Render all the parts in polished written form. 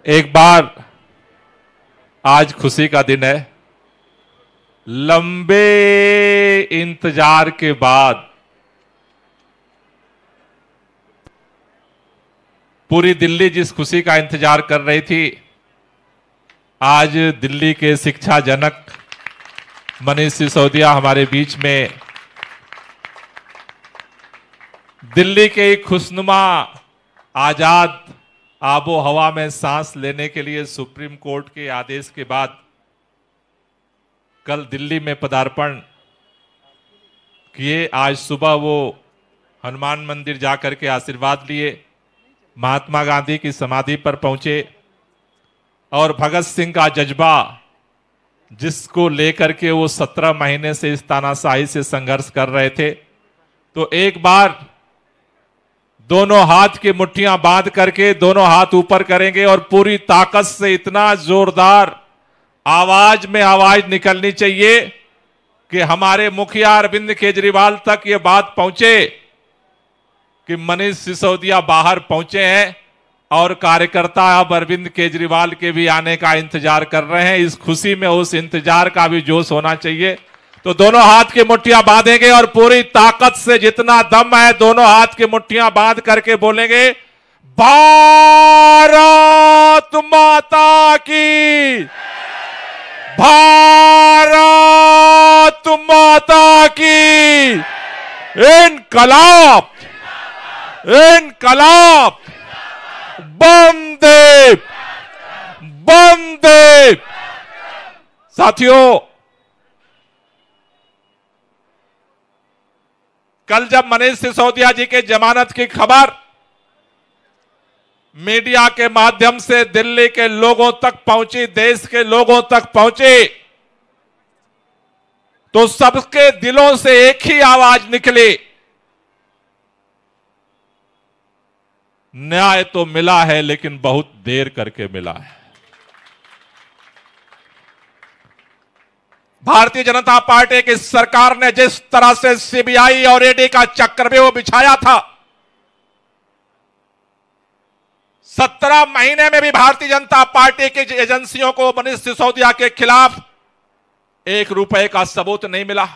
एक बार आज खुशी का दिन है। लंबे इंतजार के बाद पूरी दिल्ली जिस खुशी का इंतजार कर रही थी, आज दिल्ली के शिक्षा जनक मनीष सिसोदिया हमारे बीच में दिल्ली के खुशनुमा आजाद आबो हवा में सांस लेने के लिए सुप्रीम कोर्ट के आदेश के बाद कल दिल्ली में पदार्पण किए। आज सुबह वो हनुमान मंदिर जाकर के आशीर्वाद लिए, महात्मा गांधी की समाधि पर पहुंचे और भगत सिंह का जज्बा जिसको लेकर के वो 17 महीने से इस तानाशाही से संघर्ष कर रहे थे, तो एक बार दोनों हाथ की मुट्ठियां बांध करके दोनों हाथ ऊपर करेंगे और पूरी ताकत से इतना जोरदार आवाज में आवाज निकलनी चाहिए कि हमारे मुखिया अरविंद केजरीवाल तक ये बात पहुंचे कि मनीष सिसोदिया बाहर पहुंचे हैं और कार्यकर्ता अब अरविंद केजरीवाल के भी आने का इंतजार कर रहे हैं। इस खुशी में उस इंतजार का भी जोश होना चाहिए। तो दोनों हाथ की मुट्ठियां बांधेंगे और पूरी ताकत से जितना दम है दोनों हाथ की मुट्ठियां बांध करके बोलेंगे, भारत माता की, भारत माता की, इनकलाब, इनकलाब, वंदे, वंदे। साथियों, कल जब मनीष सिसोदिया जी के जमानत की खबर मीडिया के माध्यम से दिल्ली के लोगों तक पहुंची, देश के लोगों तक पहुंची, तो सबके दिलों से एक ही आवाज निकली, न्याय तो मिला है लेकिन बहुत देर करके मिला है। भारतीय जनता पार्टी की सरकार ने जिस तरह से सीबीआई और ईडी का चक्रव्यूह बिछाया था, 17 महीने में भी भारतीय जनता पार्टी की एजेंसियों को मनीष सिसोदिया के खिलाफ 1 रुपए का सबूत नहीं मिला।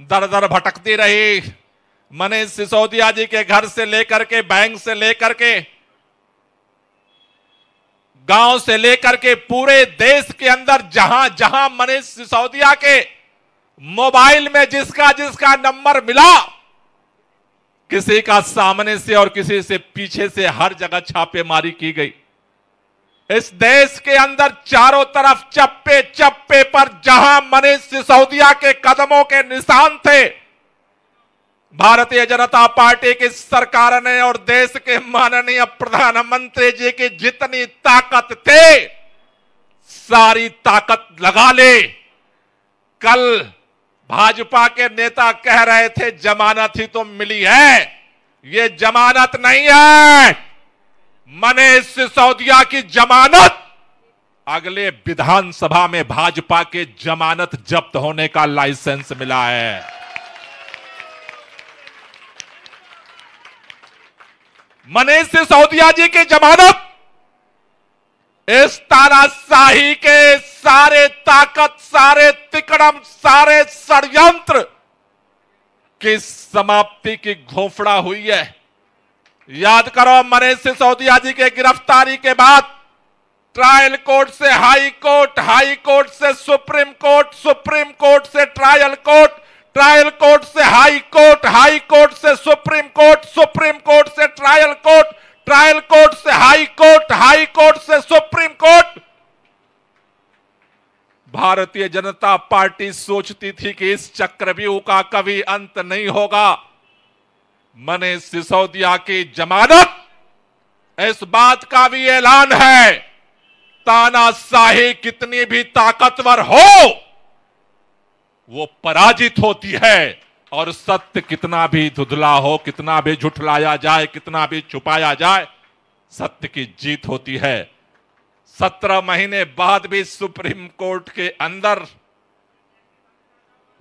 दर दर भटकती रही। मनीष सिसोदिया जी के घर से लेकर के, बैंक से लेकर के, गांव से लेकर के पूरे देश के अंदर जहां जहां मनीष सिसोदिया के मोबाइल में जिसका जिसका नंबर मिला, किसी का सामने से और किसी से पीछे से, हर जगह छापेमारी की गई। इस देश के अंदर चारों तरफ चप्पे चप्पे पर जहां मनीष सिसोदिया के कदमों के निशान थे, भारतीय जनता पार्टी की सरकार ने और देश के माननीय प्रधानमंत्री जी की जितनी ताकत थे, सारी ताकत लगा ले। कल भाजपा के नेता कह रहे थे जमानत ही तो मिली है, ये जमानत नहीं है। मनीष सिसोदिया की जमानत अगले विधानसभा में भाजपा के जमानत जब्त होने का लाइसेंस मिला है। मनीष सिसोदिया जी की जमानत इस तानाशाही के सारे ताकत, सारे तिकड़म, सारे षड्यंत्र की समाप्ति की घोषणा हुई है। याद करो, मनीष सिसोदिया जी के गिरफ्तारी के बाद ट्रायल कोर्ट से हाई कोर्ट, हाई कोर्ट से सुप्रीम कोर्ट, सुप्रीम कोर्ट से ट्रायल कोर्ट, ट्रायल कोर्ट से हाई कोर्ट, हाई कोर्ट से सुप्रीम कोर्ट, सुप्रीम कोर्ट से ट्रायल कोर्ट, ट्रायल कोर्ट से हाई कोर्ट, हाई कोर्ट से supreme court. Bharatiya Janata party सोचती थी कि इस चक्रव्यूह का कभी अंत नहीं होगा। मनीष सिसोदिया की जमानत इस बात का भी ऐलान है, तानाशाही कितनी भी ताकतवर हो वो पराजित होती है, और सत्य कितना भी धुंधला हो, कितना भी झुठलाया जाए, कितना भी छुपाया जाए, सत्य की जीत होती है। 17 महीने बाद भी सुप्रीम कोर्ट के अंदर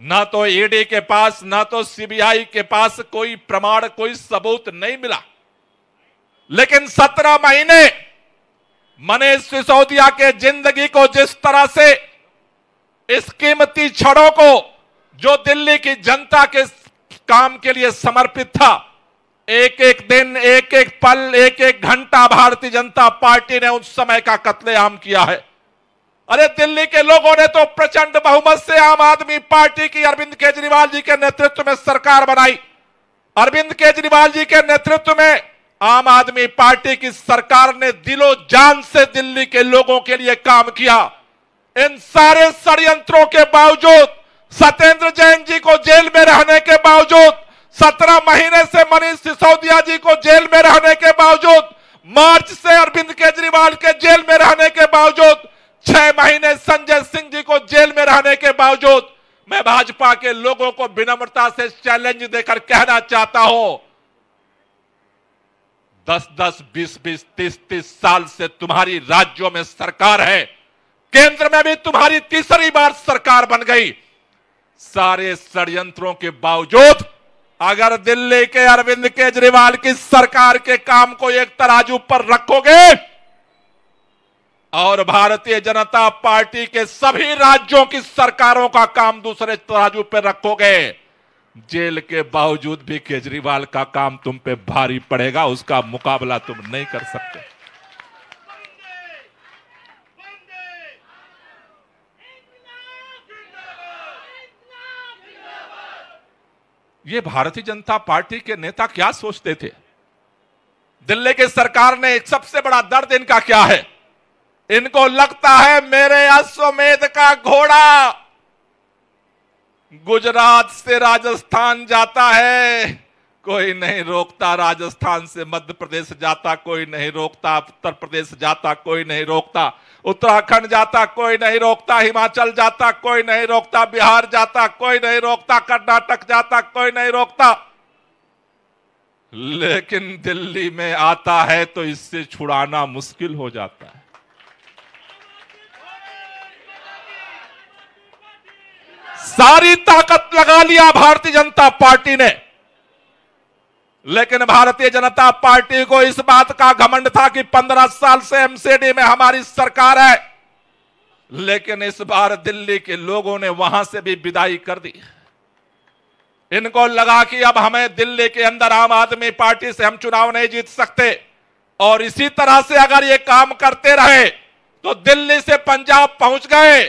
ना तो ईडी के पास, ना तो सीबीआई के पास कोई प्रमाण, कोई सबूत नहीं मिला। लेकिन 17 महीने मनीष सिसोदिया के जिंदगी को जिस तरह से इस कीमती क्षणों को जो दिल्ली की जनता के काम के लिए समर्पित था, एक एक दिन, एक एक पल, एक एक घंटा भारतीय जनता पार्टी ने उस समय का कत्लेआम किया है। अरे दिल्ली के लोगों ने तो प्रचंड बहुमत से आम आदमी पार्टी की अरविंद केजरीवाल जी के नेतृत्व में सरकार बनाई। अरविंद केजरीवाल जी के नेतृत्व में आम आदमी पार्टी की सरकार ने दिलो जान से दिल्ली के लोगों के लिए काम किया। इन सारे षड्यंत्रों के बावजूद, सत्येंद्र जैन जी को जेल में रहने के बावजूद, 17 महीने से मनीष सिसोदिया जी को जेल में रहने के बावजूद, मार्च से अरविंद केजरीवाल के जेल में रहने के बावजूद, 6 महीने संजय सिंह जी को जेल में रहने के बावजूद, मैं भाजपा के लोगों को विनम्रता से चैलेंज देकर कहना चाहता हूं, 10-10, 20-20, 30-30 साल से तुम्हारी राज्यों में सरकार है, केंद्र में भी तुम्हारी तीसरी बार सरकार बन गई। सारे षड्यंत्रों के बावजूद अगर दिल्ली के अरविंद केजरीवाल की सरकार के काम को एक तराजू पर रखोगे और भारतीय जनता पार्टी के सभी राज्यों की सरकारों का काम दूसरे तराजू पर रखोगे, जेल के बावजूद भी केजरीवाल का काम तुम पे भारी पड़ेगा, उसका मुकाबला तुम नहीं कर सकते। ये भारतीय जनता पार्टी के नेता क्या सोचते थे? दिल्ली की सरकार ने एक सबसे बड़ा दर्द इनका क्या है? इनको लगता है मेरे अश्वमेध का घोड़ा गुजरात से राजस्थान जाता है, कोई नहीं रोकता, राजस्थान से मध्य प्रदेश जाता कोई नहीं रोकता, उत्तर प्रदेश जाता कोई नहीं रोकता, उत्तराखंड जाता कोई नहीं रोकता, हिमाचल जाता कोई नहीं रोकता, बिहार जाता कोई नहीं रोकता, कर्नाटक जाता कोई नहीं रोकता, लेकिन दिल्ली में आता है तो इससे छुड़ाना मुश्किल हो जाता है। सारी ताकत लगा लिया भारतीय जनता पार्टी ने, लेकिन भारतीय जनता पार्टी को इस बात का घमंड था कि 15 साल से एमसीडी में हमारी सरकार है, लेकिन इस बार दिल्ली के लोगों ने वहां से भी विदाई कर दी। इनको लगा कि अब हमें दिल्ली के अंदर आम आदमी पार्टी से हम चुनाव नहीं जीत सकते, और इसी तरह से अगर ये काम करते रहे तो दिल्ली से पंजाब पहुंच गए,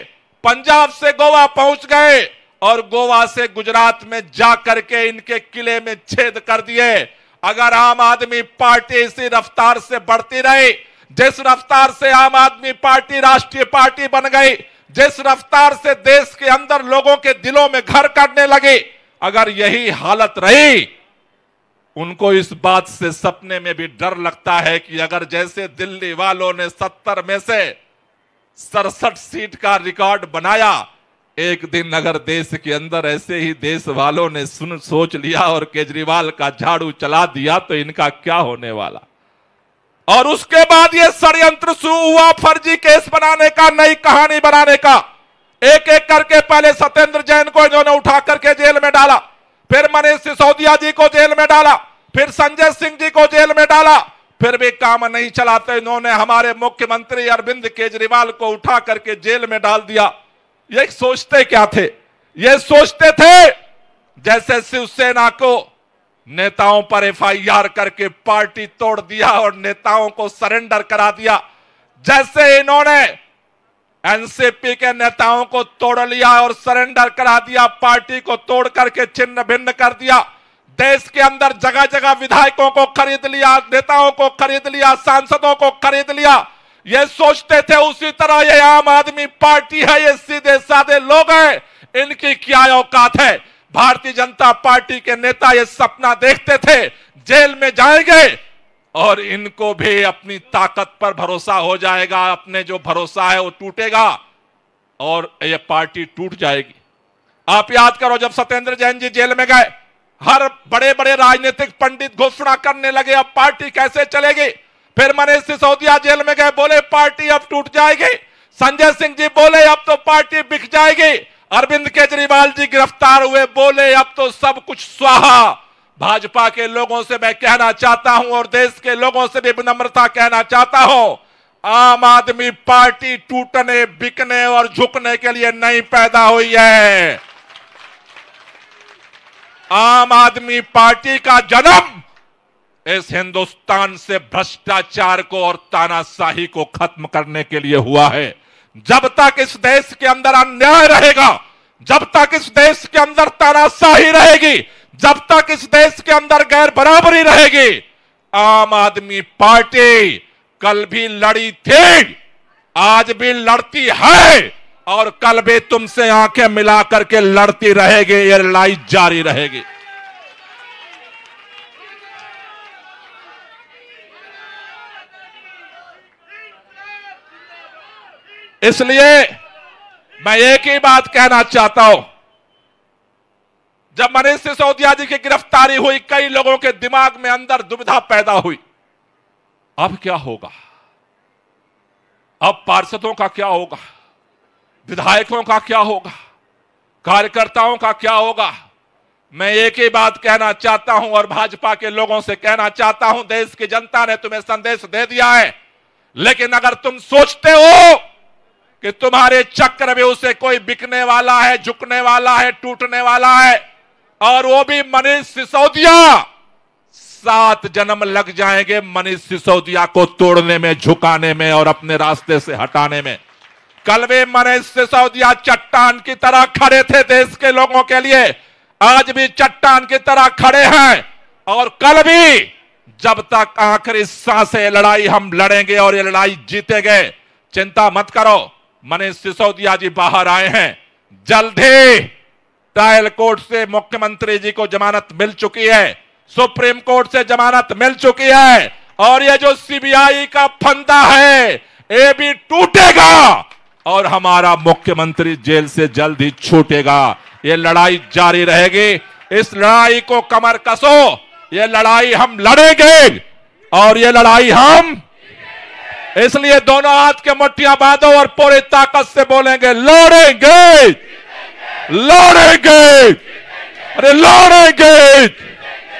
पंजाब से गोवा पहुंच गए, और गोवा से गुजरात में जाकर के इनके किले में छेद कर दिए। अगर आम आदमी पार्टी इसी रफ्तार से बढ़ती रही, जिस रफ्तार से आम आदमी पार्टी राष्ट्रीय पार्टी बन गई, जिस रफ्तार से देश के अंदर लोगों के दिलों में घर करने लगी, अगर यही हालत रही, उनको इस बात से सपने में भी डर लगता है कि अगर जैसे दिल्ली वालों ने 70 में से 67 सीट का रिकॉर्ड बनाया, एक दिन अगर देश के अंदर ऐसे ही देश वालों ने सोच लिया और केजरीवाल का झाड़ू चला दिया तो इनका क्या होने वाला। और उसके बाद ये षड्यंत्र शुरू हुआ फर्जी केस बनाने का, नई कहानी बनाने का। एक एक करके पहले सत्येंद्र जैन को इन्होंने उठा करके जेल में डाला, फिर मनीष सिसोदिया जी को जेल में डाला, फिर संजय सिंह जी को जेल में डाला, फिर भी काम नहीं चला तो इन्होंने हमारे मुख्यमंत्री अरविंद केजरीवाल को उठा करके जेल में डाल दिया। ये सोचते क्या थे? ये सोचते थे जैसे शिवसेना को नेताओं पर एफआईआर करके पार्टी तोड़ दिया और नेताओं को सरेंडर करा दिया, जैसे इन्होंने एनसीपी के नेताओं को तोड़ लिया और सरेंडर करा दिया, पार्टी को तोड़ करके छिन्न भिन्न कर दिया, देश के अंदर जगह जगह विधायकों को खरीद लिया, नेताओं को खरीद लिया, सांसदों को खरीद लिया। ये सोचते थे उसी तरह ये आम आदमी पार्टी है, ये सीधे साधे लोग हैं, इनकी क्या औकात है। भारतीय जनता पार्टी के नेता ये सपना देखते थे जेल में जाएंगे और इनको भी अपनी ताकत पर भरोसा हो जाएगा, अपने जो भरोसा है वो टूटेगा और ये पार्टी टूट जाएगी। आप याद करो जब सत्येंद्र जैन जी जेल में गए, हर बड़े बड़े राजनीतिक पंडित घोषणा करने लगे अब पार्टी कैसे चलेगी। फिर मनीष सिसोदिया जेल में गए, बोले पार्टी अब टूट जाएगी। संजय सिंह जी बोले अब तो पार्टी बिक जाएगी। अरविंद केजरीवाल जी गिरफ्तार हुए, बोले अब तो सब कुछ स्वाहा। भाजपा के लोगों से मैं कहना चाहता हूं और देश के लोगों से भी विनम्रता कहना चाहता हूं, आम आदमी पार्टी टूटने, बिकने और झुकने के लिए नहीं पैदा हुई है। आम आदमी पार्टी का जन्म इस हिंदुस्तान से भ्रष्टाचार को और तानाशाही को खत्म करने के लिए हुआ है। जब तक इस देश के अंदर अन्याय रहेगा, जब तक इस देश के अंदर तानाशाही रहेगी, जब तक इस देश के अंदर गैर बराबरी रहेगी, आम आदमी पार्टी कल भी लड़ी थी, आज भी लड़ती है और कल भी तुमसे आंखें मिला करके लड़ती रहेगी। ये लड़ाई जारी रहेगी। इसलिए मैं एक ही बात कहना चाहता हूं, जब मनीष सिसोदिया जी की गिरफ्तारी हुई, कई लोगों के दिमाग में अंदर दुविधा पैदा हुई, अब क्या होगा, अब पार्षदों का क्या होगा, विधायकों का क्या होगा, कार्यकर्ताओं का क्या होगा। मैं एक ही बात कहना चाहता हूं और भाजपा के लोगों से कहना चाहता हूं, देश की जनता ने तुम्हें संदेश दे दिया है, लेकिन अगर तुम सोचते हो कि तुम्हारे चक्रव्यूह से कोई बिकने वाला है, झुकने वाला है, टूटने वाला है, और वो भी मनीष सिसोदिया, 7 जन्म लग जाएंगे मनीष सिसोदिया को तोड़ने में, झुकाने में और अपने रास्ते से हटाने में। कल भी मनीष सिसोदिया चट्टान की तरह खड़े थे देश के लोगों के लिए, आज भी चट्टान की तरह खड़े हैं और कल भी, जब तक आखिरी सांस ये लड़ाई हम लड़ेंगे और ये लड़ाई जीतेंगे। चिंता मत करो, मनीष सिसोदिया जी बाहर आए हैं, जल्द ही ट्रायल कोर्ट से मुख्यमंत्री जी को जमानत मिल चुकी है, सुप्रीम कोर्ट से जमानत मिल चुकी है और ये जो सीबीआई का फंदा है ये भी टूटेगा और हमारा मुख्यमंत्री जेल से जल्द ही छूटेगा। ये लड़ाई जारी रहेगी, इस लड़ाई को कमर कसो, ये लड़ाई हम लड़ेंगे और ये लड़ाई हम, इसलिए दोनों हाथ के मुट्ठियां बांधो और पूरी ताकत से बोलेंगे, लड़ेंगे, लड़ेंगे, अरे लड़ेंगे,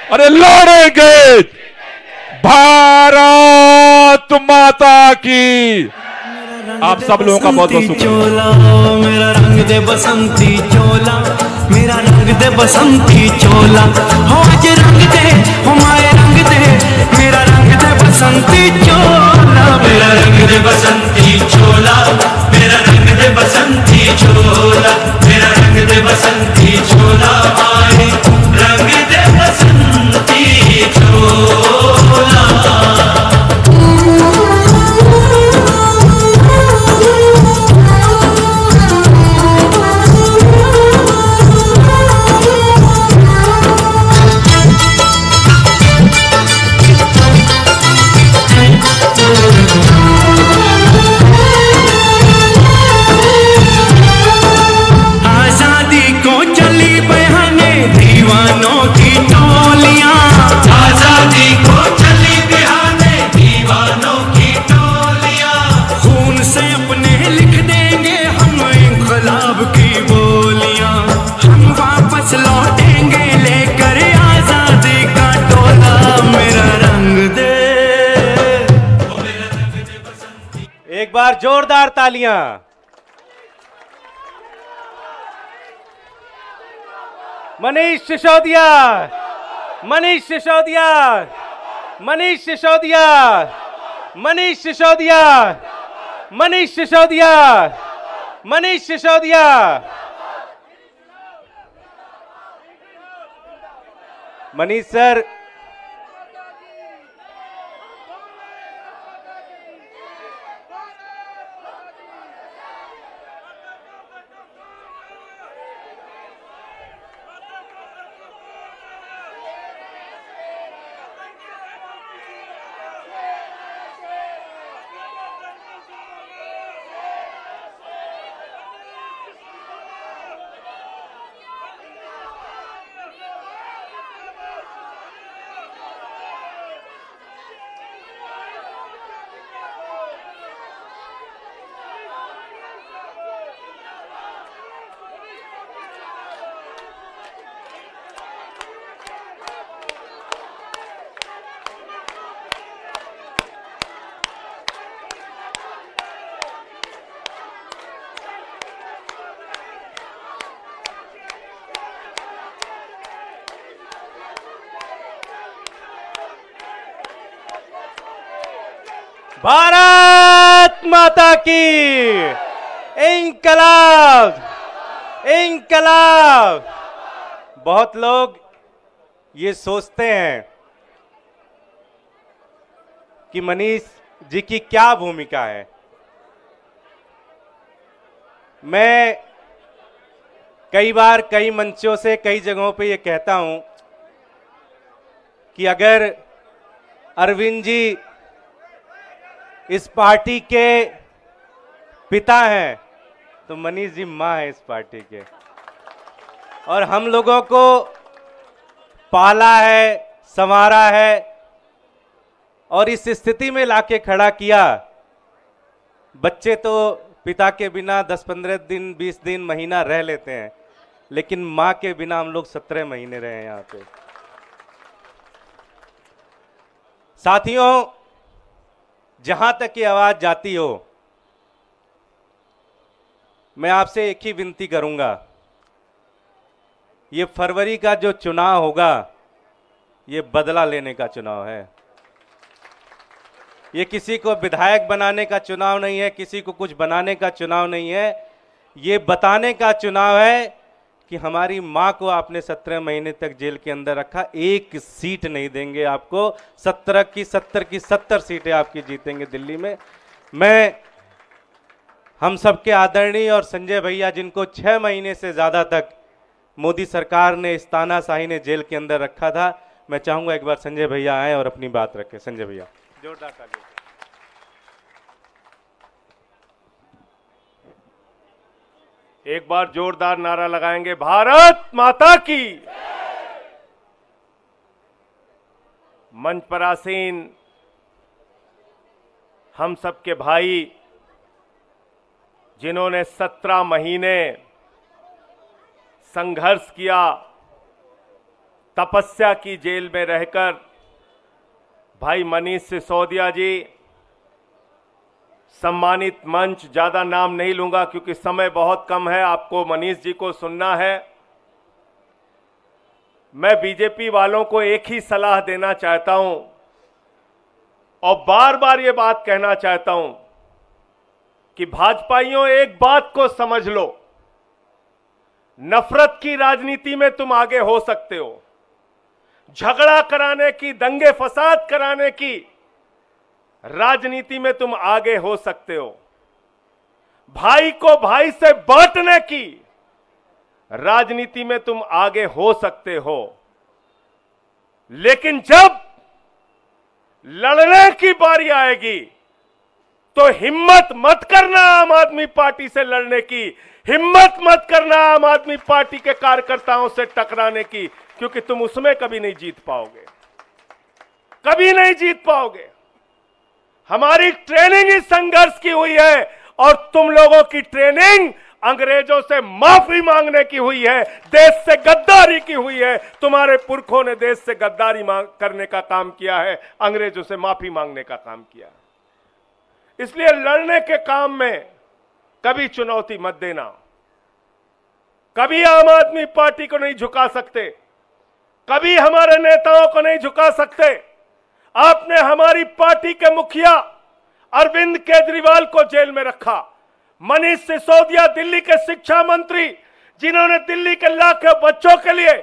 अरे लड़ेंगे। भारत माता की। आप सब लोगों का बहुत बहुत शुक्रिया। मेरा रंग दे बसंती चोला, मेरा रंग दे बसंती चोला, हो आज रंग दे, हो माए रंग दे, मेरा रंग दे बसंती चोला, मेरा रंग दे बसंती चोला, मेरा रंग दे बसंती चोला, मेरा रंग दे बसंती चोला, माए रंग दे बसंती चोला। एक बार जोरदार तालियां। मनीष सिसोदिया, मनीष सिसोदिया, मनीष सिसोदिया, मनीष सिसोदिया, मनीष सिसोदिया, मनीष सिसोदिया। मनीष सर, भारत माता की। इंकलाब, इंकलाब। बहुत लोग ये सोचते हैं कि मनीष जी की क्या भूमिका है। मैं कई बार कई मंचों से कई जगहों पे ये कहता हूं कि अगर अरविंद जी इस पार्टी के पिता हैं तो मनीष जी मां है इस पार्टी के, और हम लोगों को पाला है, संवारा है और इस स्थिति में लाके खड़ा किया। बच्चे तो पिता के बिना 10-15 दिन, 20 दिन, महीना रह लेते हैं, लेकिन मां के बिना हम लोग 17 महीने रहे हैं यहां पे। साथियों, जहां तक ये आवाज जाती हो, मैं आपसे एक ही विनती करूंगा, ये फरवरी का जो चुनाव होगा ये बदला लेने का चुनाव है। ये किसी को विधायक बनाने का चुनाव नहीं है, किसी को कुछ बनाने का चुनाव नहीं है। ये बताने का चुनाव है कि हमारी मां को आपने 17 महीने तक जेल के अंदर रखा, एक सीट नहीं देंगे आपको। 17 की 70 सीटें आपकी जीतेंगे दिल्ली में। मैं हम सबके आदरणीय और संजय भैया, जिनको 6 महीने से ज्यादा तक मोदी सरकार ने, इस तानाशाही ने जेल के अंदर रखा था, मैं चाहूंगा एक बार संजय भैया आए और अपनी बात रखें। संजय भैया, जोरदार ताली। एक बार जोरदार नारा लगाएंगे, भारत माता की। मंच पर आसीन हम सबके भाई, जिन्होंने 17 महीने संघर्ष किया, तपस्या की जेल में रहकर, भाई मनीष सिसोदिया जी, सम्मानित मंच, ज्यादा नाम नहीं लूंगा क्योंकि समय बहुत कम है, आपको मनीष जी को सुनना है। मैं बीजेपी वालों को एक ही सलाह देना चाहता हूं और बार बार ये बात कहना चाहता हूं कि भाजपाइयों, एक बात को समझ लो, नफरत की राजनीति में तुम आगे हो सकते हो, झगड़ा कराने की, दंगे फसाद कराने की राजनीति में तुम आगे हो सकते हो, भाई को भाई से बांटने की राजनीति में तुम आगे हो सकते हो, लेकिन जब लड़ने की बारी आएगी तो हिम्मत मत करना आम आदमी पार्टी से लड़ने की, हिम्मत मत करना आम आदमी पार्टी के कार्यकर्ताओं से टकराने की, क्योंकि तुम उसमें कभी नहीं जीत पाओगे, कभी नहीं जीत पाओगे। हमारी ट्रेनिंग इस संघर्ष की हुई है और तुम लोगों की ट्रेनिंग अंग्रेजों से माफी मांगने की हुई है, देश से गद्दारी की हुई है। तुम्हारे पुरखों ने देश से गद्दारी करने का काम किया है, अंग्रेजों से माफी मांगने का काम किया। इसलिए लड़ने के काम में कभी चुनौती मत देना, कभी आम आदमी पार्टी को नहीं झुका सकते, कभी हमारे नेताओं को नहीं झुका सकते। आपने हमारी पार्टी के मुखिया अरविंद केजरीवाल को जेल में रखा, मनीष सिसोदिया दिल्ली के शिक्षा मंत्री, जिन्होंने दिल्ली के लाखों बच्चों के लिए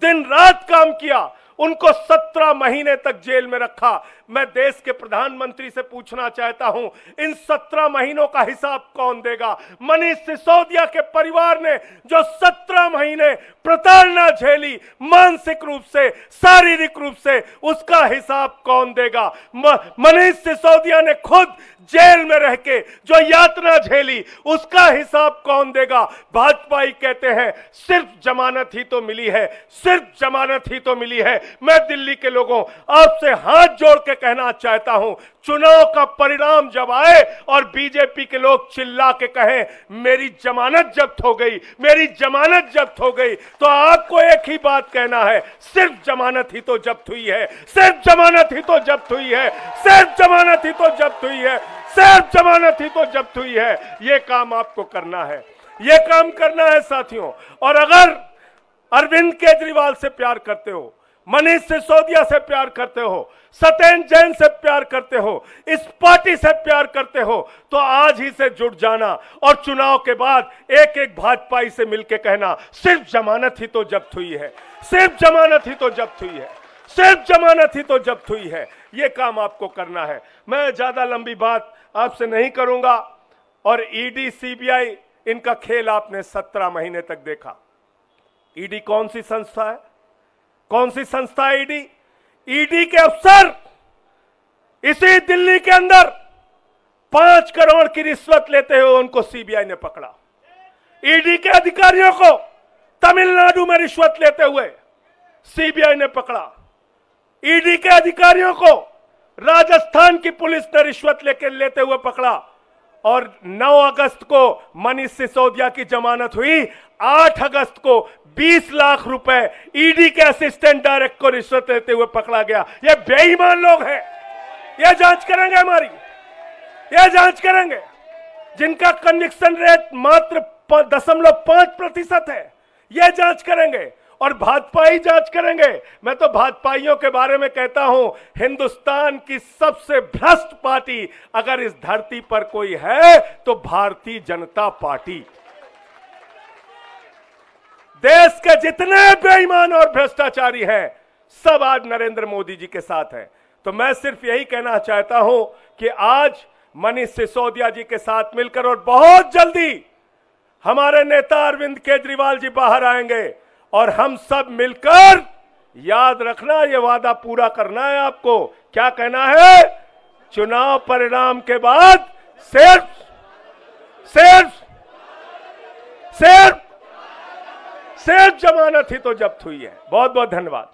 दिन रात काम किया, उनको 17 महीने तक जेल में रखा। मैं देश के प्रधानमंत्री से पूछना चाहता हूं, इन 17 महीनों का हिसाब कौन देगा? मनीष सिसोदिया के परिवार ने जो 17 महीने प्रताड़ना झेली, मानसिक रूप से, शारीरिक रूप से, उसका हिसाब कौन देगा? मनीष सिसोदिया ने खुद जेल में रह के जो यातना झेली, उसका हिसाब कौन देगा? भाजपाई कहते हैं सिर्फ जमानत ही तो मिली है, सिर्फ जमानत ही तो मिली है। मैं दिल्ली के लोगों, आपसे हाथ जोड़ के कहना चाहता हूं, चुनाव का परिणाम जब आए और बीजेपी के लोग चिल्ला के कहें मेरी जमानत जब्त हो गई, मेरी जमानत जब्त हो गई, तो आपको एक ही बात कहना है, सिर्फ जमानत ही तो जब्त हुई है, सिर्फ जमानत ही तो जब्त हुई है, सिर्फ जमानत ही तो जब्त हुई है, सिर्फ जमानत ही तो जब्त हुई है। यह काम आपको करना है, यह काम करना है साथियों। और अगर अरविंद केजरीवाल से प्यार करते हो, मनीष सिसोदिया से प्यार करते हो, सत्येंद्र जैन से प्यार करते हो, इस पार्टी से प्यार करते हो, तो आज ही से जुट जाना और चुनाव के बाद एक एक भाजपाई से मिलकर कहना सिर्फ जमानत ही तो जब्त हुई है, सिर्फ जमानत ही तो जब्त हुई है, सिर्फ जमानत ही तो जब्त हुई है। यह काम आपको करना है। मैं ज्यादा लंबी बात आपसे नहीं करूंगा। और ईडी सीबीआई इनका खेल आपने 17 महीने तक देखा। ईडी कौन सी संस्था है? कौन सी संस्था है ईडी? ईडी के अफसर इसी दिल्ली के अंदर 5 करोड़ की रिश्वत लेते हुए उनको सीबीआई ने पकड़ा। ईडी के अधिकारियों को तमिलनाडु में रिश्वत लेते हुए सीबीआई ने पकड़ा। ईडी के अधिकारियों को राजस्थान की पुलिस ने रिश्वत लेते हुए पकड़ा। और 9 अगस्त को मनीष सिसोदिया की जमानत हुई। 8 अगस्त को 20 लाख रुपए ईडी के असिस्टेंट डायरेक्टर को रिश्वत लेते हुए पकड़ा गया। ये बेईमान लोग हैं। ये जांच करेंगे हमारी, ये जांच करेंगे। जिनका कन्विक्शन रेट मात्र 0.5% है, ये जांच करेंगे। और भाजपा ही जांच करेंगे। मैं तो भाजपाइयों के बारे में कहता हूं, हिंदुस्तान की सबसे भ्रष्ट पार्टी अगर इस धरती पर कोई है तो भारतीय जनता पार्टी। देश के जितने बेईमान और भ्रष्टाचारी हैं, सब आज नरेंद्र मोदी जी के साथ हैं। तो मैं सिर्फ यही कहना चाहता हूं कि आज मनीष सिसोदिया जी के साथ मिलकर और बहुत जल्दी हमारे नेता अरविंद केजरीवाल जी बाहर आएंगे और हम सब मिलकर, याद रखना, ये वादा पूरा करना है आपको। क्या कहना है? चुनाव परिणाम के बाद सिर्फ जमानत ही तो जब्त हुई है। बहुत बहुत धन्यवाद।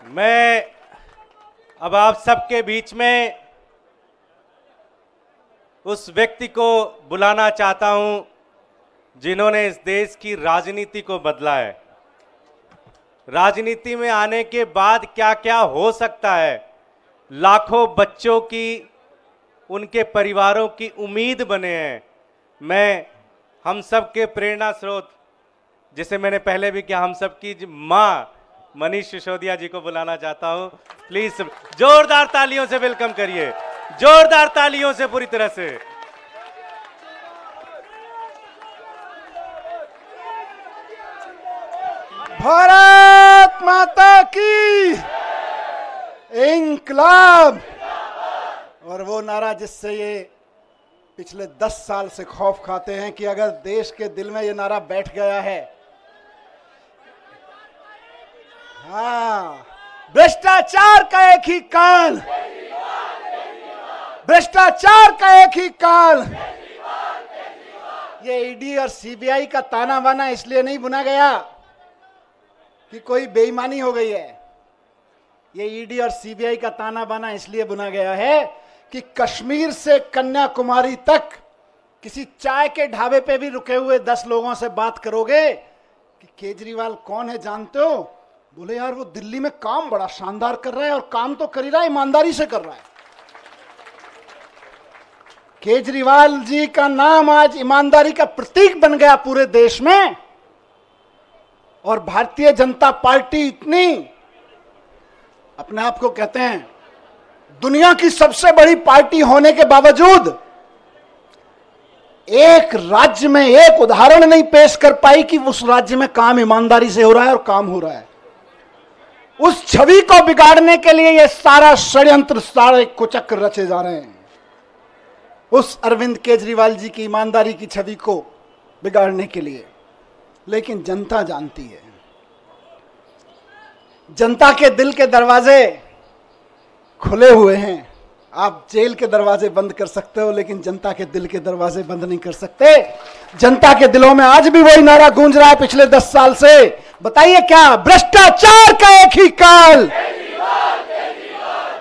मैं अब आप सबके बीच में उस व्यक्ति को बुलाना चाहता हूं जिन्होंने इस देश की राजनीति को बदला है। राजनीति में आने के बाद क्या क्या हो सकता है, लाखों बच्चों की, उनके परिवारों की उम्मीद बने हैं। मैं हम सब के प्रेरणा स्रोत, जिसे मैंने पहले भी किया, हम सब की माँ मनीष सिसोदिया जी को बुलाना चाहता हूं। प्लीज जोरदार तालियों से वेलकम करिए, जोरदार तालियों से पूरी तरह से। भारत माता की इंकलाब। और वो नारा जिससे ये पिछले 10 साल से खौफ खाते हैं कि अगर देश के दिल में ये नारा बैठ गया है, हाँ, भ्रष्टाचार का एक ही काल, भ्रष्टाचार का एक ही काल। ये ईडी और सीबीआई का ताना बाना इसलिए नहीं बुना गया कि कोई बेईमानी हो गई है। ये ईडी और सीबीआई का ताना बाना इसलिए बुना गया है कि कश्मीर से कन्याकुमारी तक किसी चाय के ढाबे पे भी रुके हुए 10 लोगों से बात करोगे कि केजरीवाल कौन है जानते हो? बोले यार वो दिल्ली में काम बड़ा शानदार कर रहा है, और काम तो कर ही रहा है, ईमानदारी से कर रहा है। केजरीवाल जी का नाम आज ईमानदारी का प्रतीक बन गया पूरे देश में। और भारतीय जनता पार्टी इतनी अपने आप को कहते हैं दुनिया की सबसे बड़ी पार्टी होने के बावजूद एक राज्य में एक उदाहरण नहीं पेश कर पाई कि उस राज्य में काम ईमानदारी से हो रहा है और काम हो रहा है। उस छवि को बिगाड़ने के लिए ये सारा षड्यंत्र, सारे कुचक्र रचे जा रहे हैं, उस अरविंद केजरीवाल जी की ईमानदारी की छवि को बिगाड़ने के लिए। लेकिन जनता जानती है, जनता के दिल के दरवाजे खुले हुए हैं। आप जेल के दरवाजे बंद कर सकते हो, लेकिन जनता के दिल के दरवाजे बंद नहीं कर सकते। जनता के दिलों में आज भी वही नारा गूंज रहा है पिछले 10 साल से। बताइए क्या? भ्रष्टाचार का एक ही काल,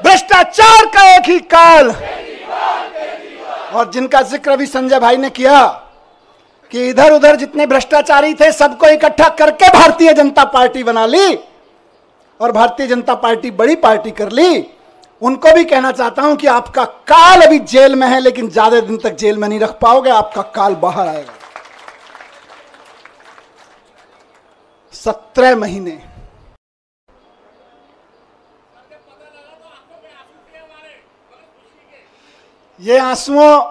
भ्रष्टाचार का एक ही काल। और जिनका जिक्र अभी संजय भाई ने किया कि इधर उधर जितने भ्रष्टाचारी थे सबको इकट्ठा करके भारतीय जनता पार्टी बना ली और भारतीय जनता पार्टी बड़ी पार्टी कर ली, उनको भी कहना चाहता हूं कि आपका काल अभी जेल में है, लेकिन ज्यादा दिन तक जेल में नहीं रख पाओगे, आपका काल बाहर आएगा। 17 महीने ये आंसुओं,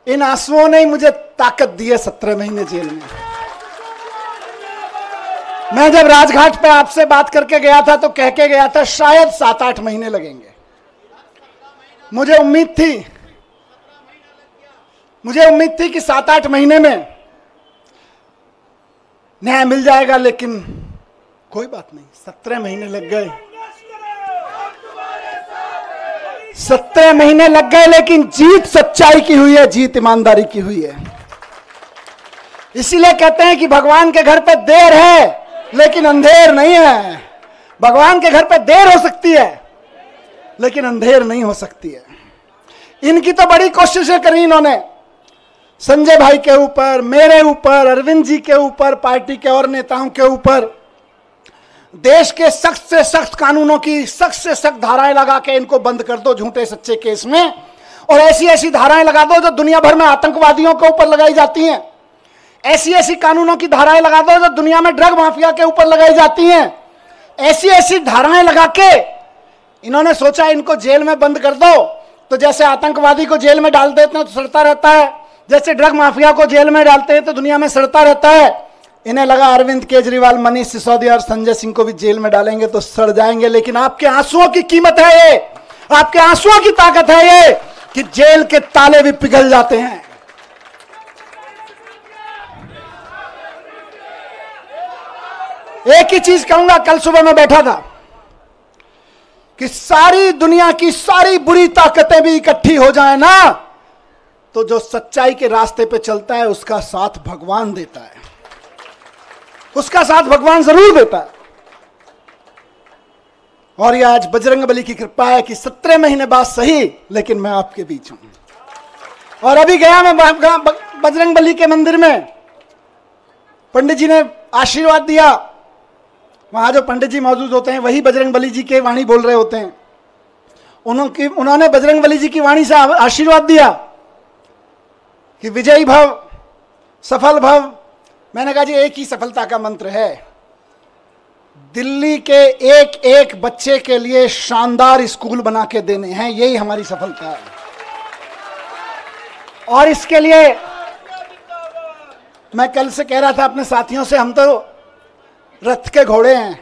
इन आंसुओं ने ही मुझे ताकत दी है 17 महीने जेल में। मैं जब राजघाट पे आपसे बात करके गया था तो कह के गया था शायद 7-8 महीने लगेंगे। मुझे उम्मीद थी कि 7-8 महीने में न्याय मिल जाएगा, लेकिन कोई बात नहीं, 17 महीने लग गए। 17 महीने लग गए, लेकिन जीत सच्चाई की हुई है, जीत ईमानदारी की हुई है। इसीलिए कहते हैं कि भगवान के घर पे देर है लेकिन अंधेर नहीं है। भगवान के घर पे देर हो सकती है लेकिन अंधेर नहीं हो सकती है। इनकी तो बड़ी कोशिशें करी इन्होंने, संजय भाई के ऊपर, मेरे ऊपर, अरविंद जी के ऊपर, पार्टी के और नेताओं के ऊपर। देश के सख्त से सख्त कानूनों की सख्त से सख्त धाराएं लगा के इनको बंद कर दो झूठे सच्चे केस में, और ऐसी ऐसी धाराएं लगा दो जो दुनिया भर में आतंकवादियों के ऊपर लगाई जाती हैं। ऐसी ऐसी कानूनों की धाराएं लगा दो जो दुनिया में ड्रग माफिया के ऊपर लगाई जाती हैं। ऐसी ऐसी धाराएं लगा के इन्होंने सोचा इनको जेल में बंद कर दो, तो जैसे आतंकवादी को जेल में डाल देते हैं तो सड़ता रहता है, जैसे ड्रग माफिया को जेल में डालते हैं तो दुनिया में सड़ता रहता है। इन्हें लगा अरविंद केजरीवाल, मनीष सिसोदिया और संजय सिंह को भी जेल में डालेंगे तो सड़ जाएंगे। लेकिन आपके आंसुओं की कीमत है ये, आपके आंसुओं की ताकत है ये कि जेल के ताले भी पिघल जाते हैं। एक ही चीज कहूंगा, कल सुबह मैं बैठा था कि सारी दुनिया की सारी बुरी ताकतें भी इकट्ठी हो जाए ना, तो जो सच्चाई के रास्ते पे चलता है उसका साथ भगवान देता है, उसका साथ भगवान जरूर देता है। और ये आज बजरंगबली की कृपा है कि 17 महीने बाद सही, लेकिन मैं आपके बीच हूं। और अभी गया मैं बजरंगबली के मंदिर में, पंडित जी ने आशीर्वाद दिया। वहां जो पंडित जी मौजूद होते हैं वही बजरंगबली जी के वाणी बोल रहे होते हैं। उन्होंने बजरंगबली जी की वाणी से आशीर्वाद दिया कि विजयी भव, सफल भव। मैंने कहा जी एक ही सफलता का मंत्र है, दिल्ली के एक एक बच्चे के लिए शानदार स्कूल बना के देने हैं, यही हमारी सफलता है। और इसके लिए मैं कल से कह रहा था अपने साथियों से, हम तो रथ के घोड़े हैं,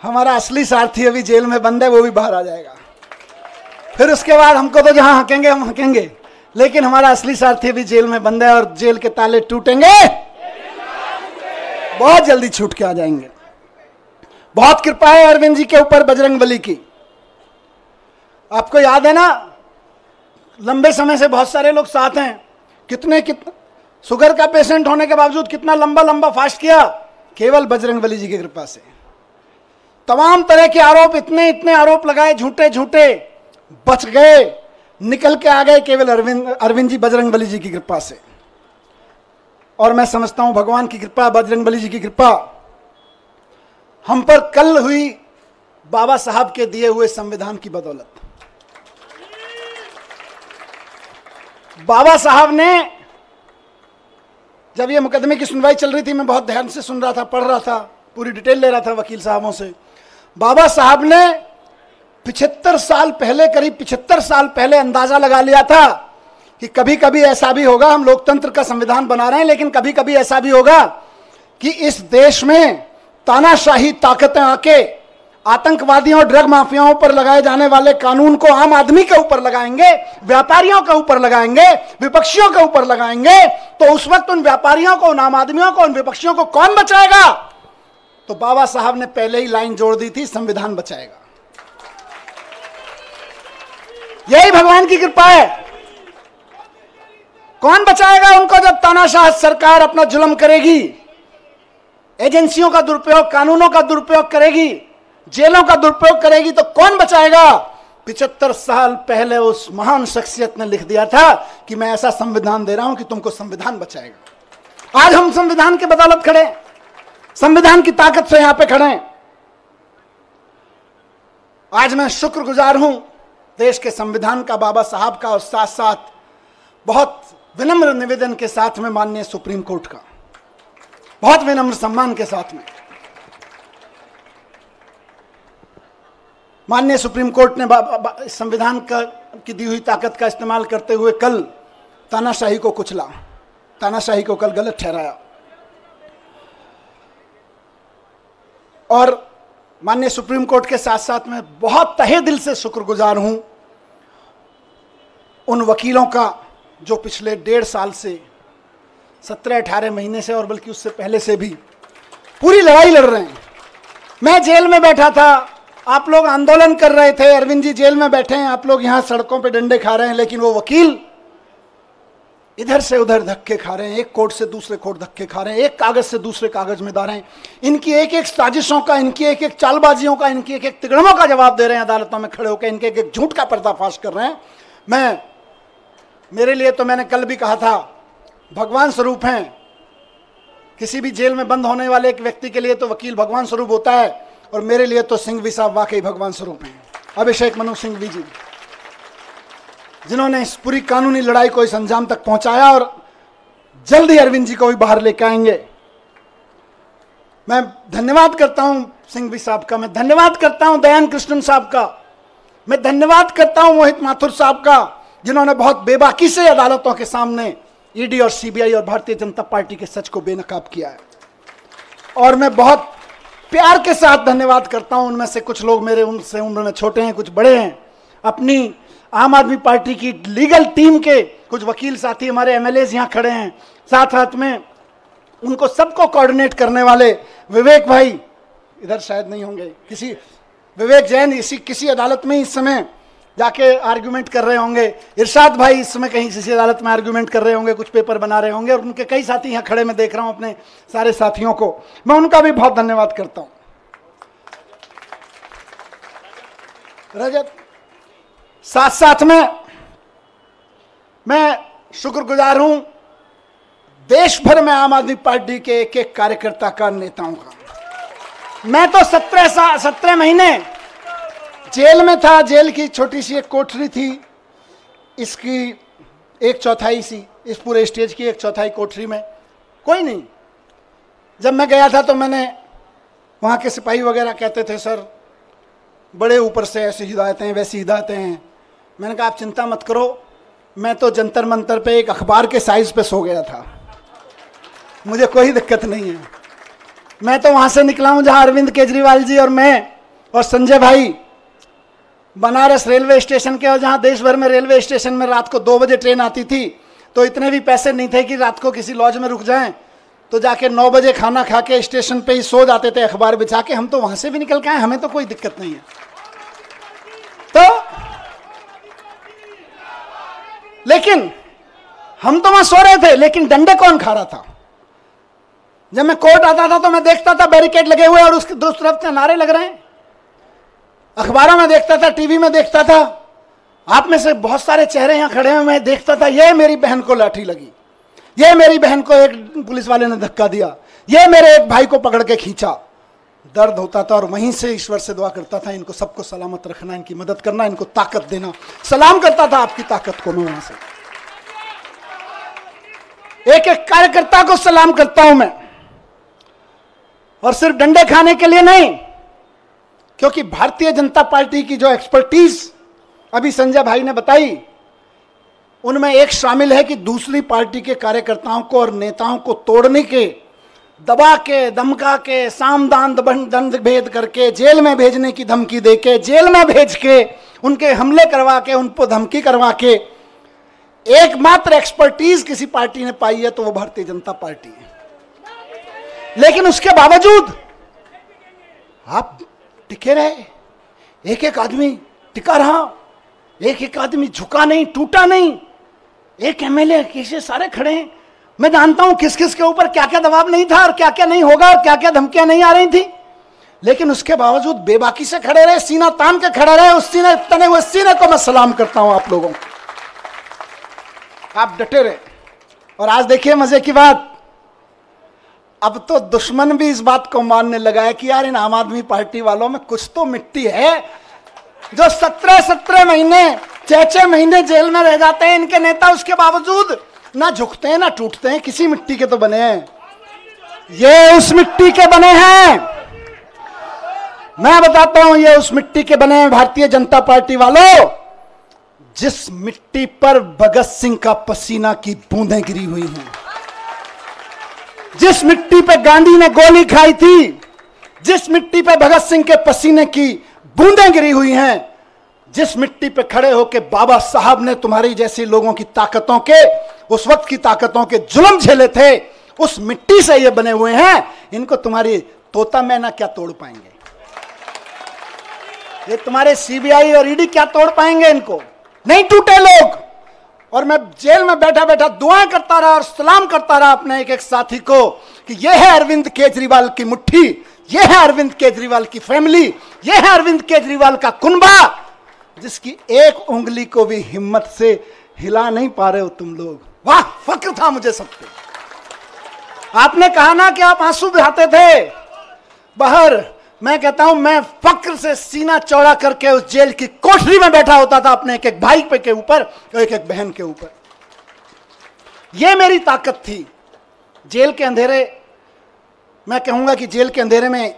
हमारा असली सारथी अभी जेल में बंद है, वो भी बाहर आ जाएगा। फिर उसके बाद हमको तो जहां हकेंगे हम हकेंगे, लेकिन हमारा असली सारथी भी जेल में बंद है और जेल के ताले टूटेंगे, बहुत जल्दी छूट के आ जाएंगे। बहुत कृपा है अरविंद जी के ऊपर बजरंगबली की। आपको याद है ना, लंबे समय से बहुत सारे लोग साथ हैं, कितने शुगर का पेशेंट होने के बावजूद कितना लंबा लंबा फास्ट किया, केवल बजरंगबली जी की कृपा से। तमाम तरह के आरोप, इतने इतने आरोप लगाए झूठे झूठे, बच गए, निकल के आ गए केवल अरविंद जी बजरंगबली जी की कृपा से। और मैं समझता हूं भगवान की कृपा, बजरंगबली जी की कृपा हम पर कल हुई बाबा साहब के दिए हुए संविधान की बदौलत। बाबा साहब ने, जब ये मुकदमे की सुनवाई चल रही थी, मैं बहुत ध्यान से सुन रहा था, पढ़ रहा था, पूरी डिटेल ले रहा था वकील साहबों से। बाबा साहब ने 75 साल पहले, करीब 75 साल पहले अंदाजा लगा लिया था कि कभी कभी ऐसा भी होगा, हम लोकतंत्र का संविधान बना रहे हैं, लेकिन कभी कभी ऐसा भी होगा कि इस देश में तानाशाही ताकतें आके आतंकवादियों और ड्रग माफियाओं पर लगाए जाने वाले कानून को आम आदमी के ऊपर लगाएंगे, व्यापारियों के ऊपर लगाएंगे, विपक्षियों के ऊपर लगाएंगे। तो उस वक्त उन व्यापारियों को, उन आम आदमियों को, उन विपक्षियों को कौन बचाएगा? तो बाबा साहब ने पहले ही लाइन जोड़ दी थी, संविधान बचाएगा। यही भगवान की कृपा है। कौन बचाएगा उनको जब तानाशाह सरकार अपना जुल्म करेगी, एजेंसियों का दुरुपयोग, कानूनों का दुरुपयोग करेगी, जेलों का दुरुपयोग करेगी, तो कौन बचाएगा? 75 साल पहले उस महान शख्सियत ने लिख दिया था कि मैं ऐसा संविधान दे रहा हूं कि तुमको संविधान बचाएगा। आज हम संविधान के बदौलत खड़े, संविधान की ताकत से यहां पे खड़े हैं। आज मैं शुक्रगुजार हूं देश के संविधान का, बाबा साहब का, और साथ साथ बहुत विनम्र निवेदन के साथ में माननीय सुप्रीम कोर्ट का, बहुत विनम्र सम्मान के साथ में माननीय सुप्रीम कोर्ट ने संविधान की दी हुई ताकत का इस्तेमाल करते हुए कल तानाशाही को कुचला, तानाशाही को कल गलत ठहराया। और माननीय सुप्रीम कोर्ट के साथ साथ मैं बहुत तहे दिल से शुक्रगुजार हूं उन वकीलों का जो पिछले 1.5 साल से 17-18 महीने से और बल्कि उससे पहले से भी पूरी लड़ाई लड़ रहे हैं। मैं जेल में बैठा था, आप लोग आंदोलन कर रहे थे, अरविंद जी जेल में बैठे हैं, आप लोग यहां सड़कों पे डंडे खा रहे हैं, लेकिन वो वकील इधर से उधर धक्के खा रहे हैं, एक कोर्ट से दूसरे कोर्ट धक्के खा रहे हैं, एक कागज से दूसरे कागज में डाल रहे हैं। इनकी एक एक साजिशों का, इनकी एक एक चालबाजियों का, इनकी एक एक तिगड़मों का जवाब दे रहे हैं अदालतों में खड़े होकर, इनके एक एक झूठ का पर्दाफाश कर रहे हैं। मेरे लिए तो मैंने कल भी कहा था, भगवान स्वरूप हैं। किसी भी जेल में बंद होने वाले एक व्यक्ति के लिए तो वकील भगवान स्वरूप होता है, और मेरे लिए तो सिंघवी साहब वाकई भगवान स्वरूप हैं। अभिषेक मनु सिंघवी जी, जिन्होंने इस पूरी कानूनी लड़ाई को इस अंजाम तक पहुंचाया और जल्द ही अरविंद जी को भी बाहर लेकर आएंगे। मैं धन्यवाद करता हूं सिंघवी साहब का, मैं धन्यवाद करता हूं दयान कृष्णन साहब का, मैं धन्यवाद करता हूं मोहित माथुर साहब का, जिन्होंने बहुत बेबाकी से अदालतों के सामने ईडी और सीबीआई और भारतीय जनता पार्टी के सच को बेनकाब किया है। और मैं बहुत प्यार के साथ धन्यवाद करता हूं, उनमें से कुछ लोग मेरे उनसे उम्र में छोटे हैं, कुछ बड़े हैं, अपनी आम आदमी पार्टी की लीगल टीम के कुछ वकील साथी हमारे एमएलएज यहां खड़े हैं, साथ साथ में उनको सबको कोऑर्डिनेट करने वाले विवेक भाई इधर शायद नहीं होंगे, किसी विवेक जैन इसी किसी अदालत में इस समय जाके आर्गुमेंट कर रहे होंगे, इरशाद भाई इस समय कहीं किसी अदालत में आर्गुमेंट कर रहे होंगे, कुछ पेपर बना रहे होंगे, और उनके कई साथी यहाँ खड़े मैं देख रहा हूं, अपने सारे साथियों को मैं उनका भी बहुत धन्यवाद करता हूं। रजत, साथ साथ में मैं शुक्रगुजार हूं देश भर में आम आदमी पार्टी के एक एक कार्यकर्ता का, नेताओं का। मैं तो 17 महीने जेल में था, जेल की छोटी सी एक कोठरी थी, इसकी 1/4 सी, इस पूरे स्टेज की 1/4 कोठरी में कोई नहीं। जब मैं गया था तो मैंने वहाँ के सिपाही वगैरह कहते थे, सर बड़े ऊपर से ऐसी हिदायतें वैसी हिदायतें हैं। मैंने कहा आप चिंता मत करो, मैं तो जंतर मंतर पे एक अखबार के साइज पे सो गया था, मुझे कोई दिक्कत नहीं है। मैं तो वहाँ से निकला हूँ जहाँ अरविंद केजरीवाल जी और मैं और संजय भाई बनारस रेलवे स्टेशन के, और जहाँ देश भर में रेलवे स्टेशन में रात को 2 बजे ट्रेन आती थी, तो इतने भी पैसे नहीं थे कि रात को किसी लॉज में रुक जाएं, तो जाके 9 बजे खाना खा के स्टेशन पे ही सो जाते थे अखबार बिछा के। हम तो वहां से भी निकल के आए, हमें तो कोई दिक्कत नहीं है। तो लेकिन हम तो वहां सो रहे थे, लेकिन डंडे कौन खा रहा था? जब मैं कोर्ट आता था तो मैं देखता था बैरिकेड लगे हुए और उसके दूसरी तरफ से नारे लग रहे हैं, अखबारों में देखता था, टीवी में देखता था, आप में से बहुत सारे चेहरे यहां खड़े हैं, मैं देखता था ये मेरी बहन को लाठी लगी, ये मेरी बहन को एक पुलिस वाले ने धक्का दिया, ये मेरे एक भाई को पकड़ के खींचा। दर्द होता था और वहीं से ईश्वर से दुआ करता था, इनको सबको सलामत रखना, इनकी मदद करना, इनको ताकत देना। सलाम करता था आपकी ताकत को मैं वहां से, एक एक कार्यकर्ता को सलाम करता हूं मैं, और सिर्फ डंडे खाने के लिए नहीं, क्योंकि भारतीय जनता पार्टी की जो एक्सपर्टीज अभी संजय भाई ने बताई, उनमें एक शामिल है कि दूसरी पार्टी के कार्यकर्ताओं को और नेताओं को तोड़ने के, दबा के, धमका के, सामदान दंड भेद करके, जेल में भेजने की धमकी देके, जेल में भेज के, उनके हमले करवा के, उनको धमकी करवा के एकमात्र एक्सपर्टीज किसी पार्टी ने पाई है तो वो भारतीय जनता पार्टी है। लेकिन उसके बावजूद आप टिके रहे, एक एक आदमी टिका रहा, एक एक आदमी झुका नहीं, टूटा नहीं, एक एमएलए कैसे सारे खड़े हैं। मैं जानता हूं किस किस के ऊपर क्या क्या दबाव नहीं था और क्या क्या नहीं होगा और क्या क्या धमकियां नहीं आ रही थी, लेकिन उसके बावजूद बेबाकी से खड़े रहे, सीना तान के खड़े रहे। उस सीने, तने हुए सीने को मैं सलाम करता हूं आप लोगों को, आप डटे रहे। और आज देखिए मजे की बात, अब तो दुश्मन भी इस बात को मानने लगा है कि यार इन आम आदमी पार्टी वालों में कुछ तो मिट्टी है, जो 17 महीने 6 महीने जेल में रह जाते हैं इनके नेता, उसके बावजूद ना झुकते हैं ना टूटते हैं, किसी मिट्टी के तो बने हैं। ये उस मिट्टी के बने हैं, मैं बताता हूं, ये उस मिट्टी के बने हैं। भारतीय जनता पार्टी वालों, जिस मिट्टी पर भगत सिंह का पसीना की बूंदें गिरी हुई हैं, जिस मिट्टी पे गांधी ने गोली खाई थी, जिस मिट्टी पे भगत सिंह के पसीने की बूंदें गिरी हुई हैं, जिस मिट्टी पे खड़े होकर बाबा साहब ने तुम्हारी जैसी लोगों की ताकतों के, उस वक्त की ताकतों के जुल्म झेले थे, उस मिट्टी से ये बने हुए हैं। इनको तुम्हारी तोता मैना क्या तोड़ पाएंगे? ये तुम्हारे सीबीआई और ईडी क्या तोड़ पाएंगे? इनको नहीं टूटे लोग। और मैं जेल में बैठा बैठा दुआएं करता रहा और सलाम करता रहा अपने एक एक साथी को कि यह है अरविंद केजरीवाल की मुट्ठी, यह है अरविंद केजरीवाल की फैमिली, यह है अरविंद केजरीवाल का कुनबा, जिसकी एक उंगली को भी हिम्मत से हिला नहीं पा रहे हो तुम लोग। वाह, फक्र था मुझे सब पे। आपने कहा ना कि आप आंसू बहाते थे बाहर, मैं कहता हूं मैं फक्र से सीना चौड़ा करके उस जेल की कोठरी में बैठा होता था अपने एक एक भाई पे के ऊपर और एक एक बहन के ऊपर। यह मेरी ताकत थी। जेल के अंधेरे, मैं कहूंगा कि जेल के अंधेरे में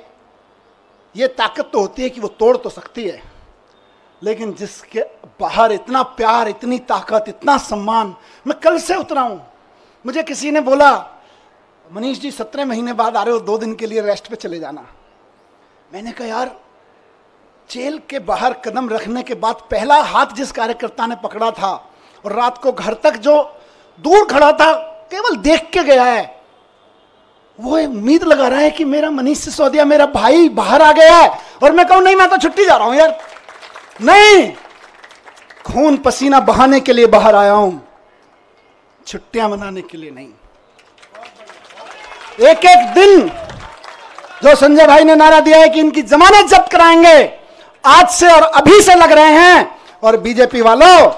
यह ताकत तो होती है कि वो तोड़ तो सकती है, लेकिन जिसके बाहर इतना प्यार, इतनी ताकत, इतना सम्मान। मैं कल से उतरा हूं। मुझे किसी ने बोला, मनीष जी 17 महीने बाद आ रहे हो, 2 दिन के लिए रेस्ट पे चले जाना। मैंने कहा यार, जेल के बाहर कदम रखने के बाद पहला हाथ जिस कार्यकर्ता ने पकड़ा था और रात को घर तक जो दूर खड़ा था केवल देख के गया है, वो उम्मीद लगा रहा है कि मेरा मनीष सिसोदिया, मेरा भाई बाहर आ गया है। और मैं कहूं नहीं, मैं तो छुट्टी जा रहा हूं यार। नहीं, खून पसीना बहाने के लिए बाहर आया हूं, छुट्टियां मनाने के लिए नहीं। एक एक दिन जो संजय भाई ने नारा दिया है कि इनकी जमानत जब्त कराएंगे, आज से और अभी से लग रहे हैं। और बीजेपी वालों,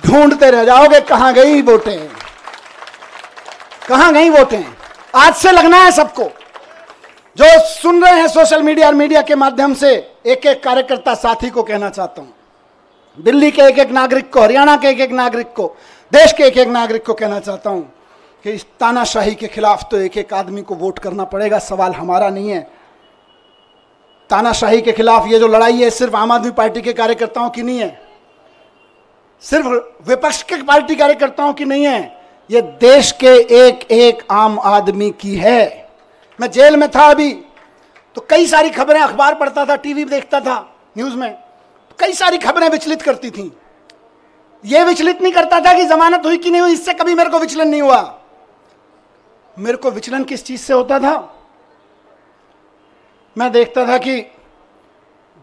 ढूंढते रह जाओगे कहां गई वोटें, कहां गई वोटें। आज से लगना है सबको। जो सुन रहे हैं सोशल मीडिया और मीडिया के माध्यम से, एक एक कार्यकर्ता साथी को कहना चाहता हूं, दिल्ली के एक एक नागरिक को, हरियाणा के एक एक नागरिक को, देश के एक एक नागरिक को कहना चाहता हूं कि इस तानाशाही के खिलाफ तो एक एक आदमी को वोट करना पड़ेगा। सवाल हमारा नहीं है। तानाशाही के खिलाफ ये जो लड़ाई है सिर्फ आम आदमी पार्टी के कार्यकर्ताओं की नहीं है, सिर्फ विपक्ष के पार्टी कार्यकर्ताओं की नहीं है, ये देश के एक एक आम आदमी की है। मैं जेल में था अभी, तो कई सारी खबरें, अखबार पढ़ता था, टीवी देखता था, न्यूज में कई सारी खबरें विचलित करती थी। यह विचलित नहीं करता था कि जमानत हुई कि नहीं हुई, इससे कभी मेरे को विचलन नहीं हुआ। मेरे को विचलन किस चीज से होता था? मैं देखता था कि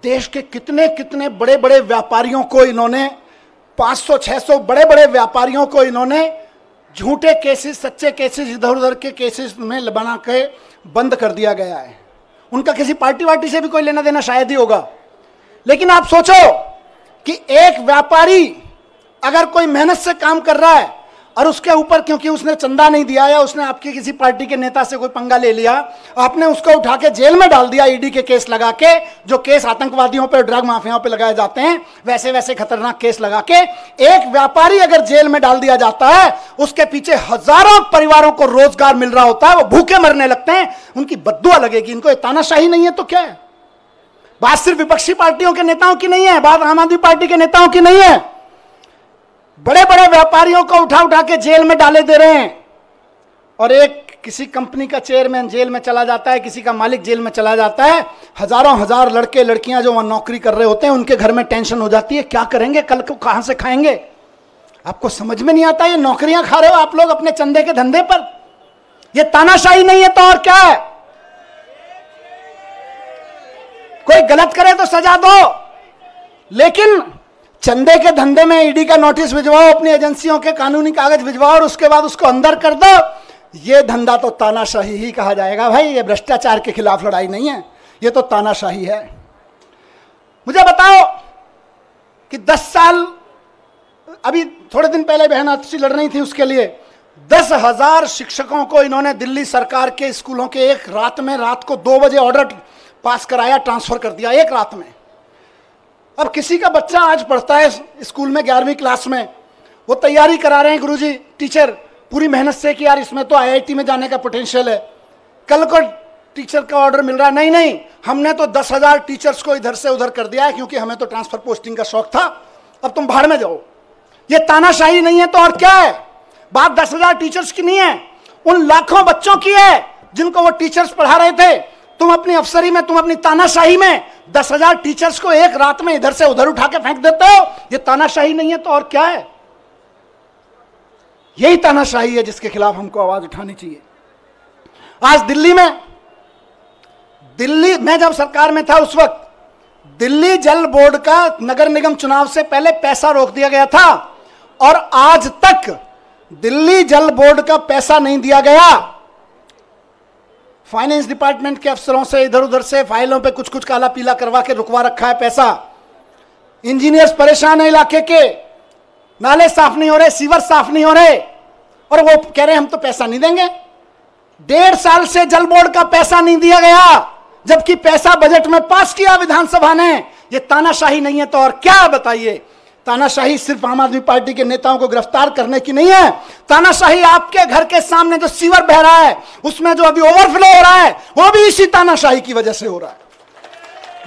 देश के कितने कितने बड़े बड़े व्यापारियों को इन्होंने, 500-600 बड़े बड़े व्यापारियों को इन्होंने झूठे केसेस, सच्चे केसेस, इधर उधर के केसेस में बना के बंद कर दिया गया है। उनका किसी पार्टी वार्टी से भी कोई लेना देना शायद ही होगा। लेकिन आप सोचो कि एक व्यापारी अगर कोई मेहनत से काम कर रहा है और उसके ऊपर क्योंकि उसने चंदा नहीं दिया या उसने आपकी किसी पार्टी के नेता से कोई पंगा ले लिया, आपने उसको उठा के जेल में डाल दिया ईडी के केस लगा के, जो केस आतंकवादियों पे, ड्रग माफियाओं पे लगाए जाते हैं, वैसे वैसे खतरनाक केस लगा के एक व्यापारी अगर जेल में डाल दिया जाता है, उसके पीछे हजारों परिवारों को रोजगार मिल रहा होता है, वो भूखे मरने लगते हैं, उनकी बद्दुआ लगेगी। इनको तानाशाही नहीं है तो क्या है? बात सिर्फ विपक्षी पार्टियों के नेताओं की नहीं है, बात आम आदमी पार्टी के नेताओं की नहीं है। बड़े बड़े व्यापारियों को उठा उठा के जेल में डाले दे रहे हैं। और एक किसी कंपनी का चेयरमैन जेल में चला जाता है, किसी का मालिक जेल में चला जाता है, हजारों हजार लड़के लड़कियां जो वहां नौकरी कर रहे होते हैं, उनके घर में टेंशन हो जाती है, क्या करेंगे, कल को कहां से खाएंगे। आपको समझ में नहीं आता, ये नौकरियां खा रहे हो आप लोग अपने चंदे के धंधे पर। ये तानाशाही नहीं है तो और क्या है? कोई गलत करे तो सजा दो, लेकिन चंदे के धंधे में ईडी का नोटिस भिजवाओ, अपनी एजेंसियों के कानूनी कागज भिजवाओ और उसके बाद उसको अंदर कर दो। ये धंधा तो तानाशाही ही कहा जाएगा भाई। ये भ्रष्टाचार के खिलाफ लड़ाई नहीं है, ये तो तानाशाही है। मुझे बताओ कि 10 साल, अभी थोड़े दिन पहले बहन आतिशी लड़ रही थी उसके लिए, 10,000 शिक्षकों को इन्होंने दिल्ली सरकार के स्कूलों के एक रात में, रात को 2 बजे ऑर्डर पास कराया, ट्रांसफर कर दिया एक रात में। अब किसी का बच्चा आज पढ़ता है स्कूल में 11वीं क्लास में, वो तैयारी करा रहे हैं गुरुजी, टीचर पूरी मेहनत से कि यार इसमें तो IIT में जाने का पोटेंशियल है। कल को टीचर का ऑर्डर मिल रहा है, नहीं नहीं हमने तो 10,000 टीचर्स को इधर से उधर कर दिया है क्योंकि हमें तो ट्रांसफर पोस्टिंग का शौक था, अब तुम भाड़ में जाओ। ये तानाशाही नहीं है तो और क्या है? बात 10,000 टीचर्स की नहीं है, उन लाखों बच्चों की है जिनको वो टीचर्स पढ़ा रहे थे। तुम अपनी अफसरी में, तुम अपनी तानाशाही में 10,000 टीचर्स को एक रात में इधर से उधर उठा के फेंक देते हो। ये तानाशाही नहीं है तो और क्या है? यही तानाशाही है जिसके खिलाफ हमको आवाज उठानी चाहिए। आज दिल्ली में जब सरकार में था उस वक्त दिल्ली जल बोर्ड का नगर निगम चुनाव से पहले पैसा रोक दिया गया था और आज तक दिल्ली जल बोर्ड का पैसा नहीं दिया गया। फाइनेंस डिपार्टमेंट के अफसरों से इधर उधर से फाइलों पे कुछ कुछ काला पीला करवा के रुकवा रखा है पैसा। इंजीनियर्स परेशान है इलाके के, नाले साफ नहीं हो रहे, सीवर साफ नहीं हो रहे, और वो कह रहे हैं हम तो पैसा नहीं देंगे। 1.5 साल से जल बोर्ड का पैसा नहीं दिया गया, जबकि पैसा बजट में पास किया विधानसभा ने। ये तानाशाही नहीं है तो और क्या? बताइए। तानाशाही सिर्फ आम आदमी पार्टी के नेताओं को गिरफ्तार करने की नहीं है। तानाशाही आपके घर के सामने जो सीवर बह रहा है, उसमें जो अभी ओवरफ्लो हो रहा है, वो भी इसी तानाशाही की वजह से हो रहा है।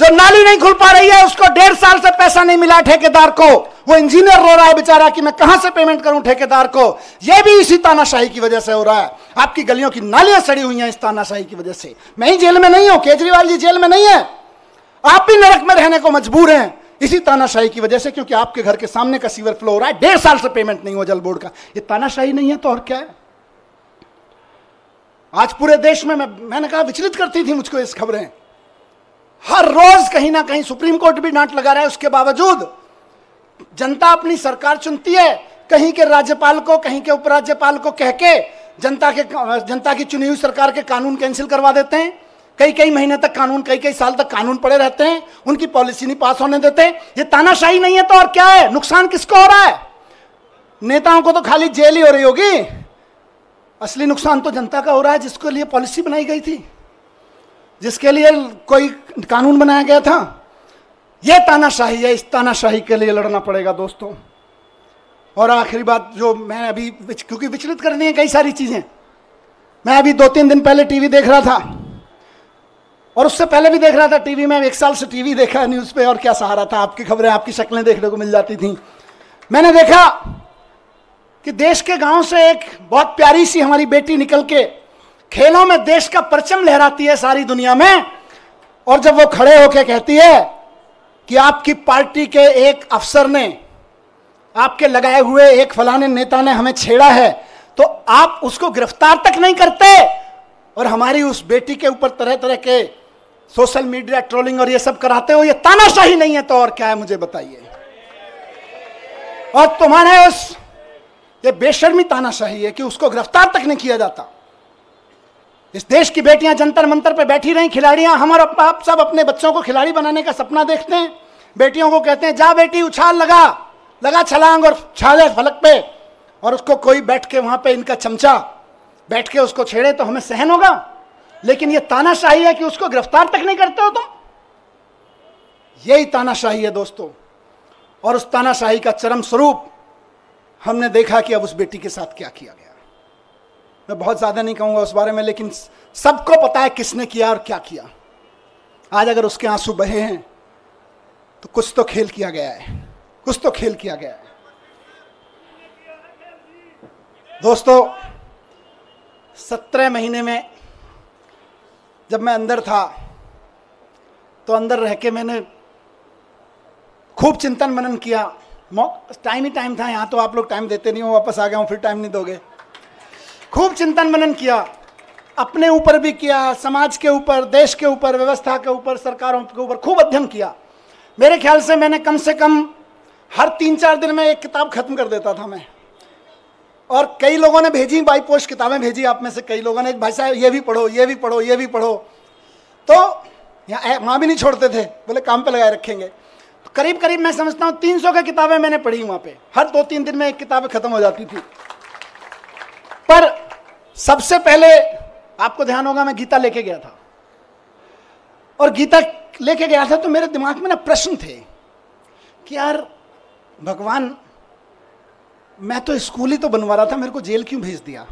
जो नाली नहीं खुल पा रही है, उसको 1.5 साल से पैसा नहीं मिला ठेकेदार को। वो इंजीनियर रो रहा है बेचारा कि मैं कहां से पेमेंट करूं ठेकेदार को। यह भी इसी तानाशाही की वजह से हो रहा है। आपकी गलियों की नालियां सड़ी हुई हैं इस तानाशाही की वजह से। मैं ही जेल में नहीं हूं, केजरीवाल जी जेल में नहीं है, आप भी नरक में रहने को मजबूर हैं इसी तानाशाही की वजह से, क्योंकि आपके घर के सामने का सीवर फ्लो हो रहा है, 1.5 साल से पेमेंट नहीं हुआ जल बोर्ड का। ये तानाशाही नहीं है तो और क्या है? आज पूरे देश में मैंने कहा विचलित करती थी मुझको इस खबरें। हर रोज कहीं ना कहीं सुप्रीम कोर्ट भी डांट लगा रहा है, उसके बावजूद जनता अपनी सरकार चुनती है। कहीं के राज्यपाल को, कहीं के उपराज्यपाल को कह के जनता की चुनी हुई सरकार के कानून कैंसिल करवा देते हैं। कई महीने तक कानून, कई साल तक कानून पड़े रहते हैं, उनकी पॉलिसी नहीं पास होने देते। ये तानाशाही नहीं है तो और क्या है? नुकसान किसको हो रहा है? नेताओं को तो खाली जेल ही हो रही होगी, असली नुकसान तो जनता का हो रहा है, जिसके लिए पॉलिसी बनाई गई थी, जिसके लिए कोई कानून बनाया गया था। यह तानाशाही है, इस तानाशाही के लिए लड़ना पड़ेगा दोस्तों। और आखिरी बात जो मैं अभी, क्योंकि विचलित करनी है कई सारी चीजें, मैं अभी 2-3 दिन पहले टीवी देख रहा था, और उससे पहले भी देख रहा था टीवी में। 1 साल से टीवी देखा न्यूज पे, और क्या सहारा था, आपकी खबरें, आपकी शक्लें देखने को मिल जाती थी। मैंने देखा कि देश के गांव से एक बहुत प्यारी सी हमारी बेटी निकल के खेलों में देश का परचम लहराती है सारी दुनिया में, और जब वो खड़े होकर कहती है कि आपकी पार्टी के एक अफसर ने, आपके लगाए हुए एक फलाने नेता ने हमें छेड़ा है, तो आप उसको गिरफ्तार तक नहीं करते, और हमारी उस बेटी के ऊपर तरह तरह के सोशल मीडिया ट्रोलिंग और ये सब कराते हो। ये तानाशाही नहीं है तो और क्या है? मुझे बताइए। और तुम्हारे उस ये बेशर्मी तानाशाही है कि उसको गिरफ्तार तक नहीं किया जाता। इस देश की बेटियां जंतर मंतर पे बैठी रही, खिलाड़ियां, हम और आप सब अपने बच्चों को खिलाड़ी बनाने का सपना देखते हैं। बेटियों को कहते हैं जा बेटी उछाल, लगा छलांग और छाले फलक पे, और उसको कोई बैठ के वहां पे इनका चमचा बैठ के उसको छेड़े तो हमें सहन होगा। लेकिन ये तानाशाही है कि उसको गिरफ्तार तक नहीं करते हो तुम। यही तानाशाही है दोस्तों। और उस तानाशाही का चरम स्वरूप हमने देखा कि अब उस बेटी के साथ क्या किया गया। मैं बहुत ज्यादा नहीं कहूंगा उस बारे में, लेकिन सबको पता है किसने किया और क्या किया। आज अगर उसके आंसू बहे हैं तो कुछ तो खेल किया गया है, कुछ तो खेल किया गया है दोस्तों। 17 महीने में जब मैं अंदर था तो अंदर रह के मैंने खूब चिंतन मनन किया। टाइम ही टाइम था, यहाँ तो आप लोग टाइम देते नहीं हो, वापस आ गया हूँ, फिर टाइम नहीं दोगे। खूब चिंतन मनन किया, अपने ऊपर भी किया, समाज के ऊपर, देश के ऊपर, व्यवस्था के ऊपर, सरकारों के ऊपर खूब अध्ययन किया। मेरे ख्याल से मैंने कम से कम हर 3-4 दिन में एक किताब खत्म कर देता था मैं। और कई लोगों ने भेजी, बाई पोस्ट किताबें भेजी आप में से कई लोगों ने, भाई साहब ये भी पढ़ो, ये भी पढ़ो, ये भी पढ़ो। तो यहाँ वहाँ भी नहीं छोड़ते थे, बोले काम पे लगाए रखेंगे। तो करीब करीब मैं समझता हूँ 300 की किताबें मैंने पढ़ी वहाँ पे। हर 2-3 दिन में एक किताब खत्म हो जाती थी। पर सबसे पहले आपको ध्यान होगा मैं गीता लेके गया था, और गीता लेके गया था तो मेरे दिमाग में ना प्रश्न थे कि यार भगवान, मैं तो स्कूल ही तो बनवा रहा था, मेरे को जेल क्यों भेज दिया?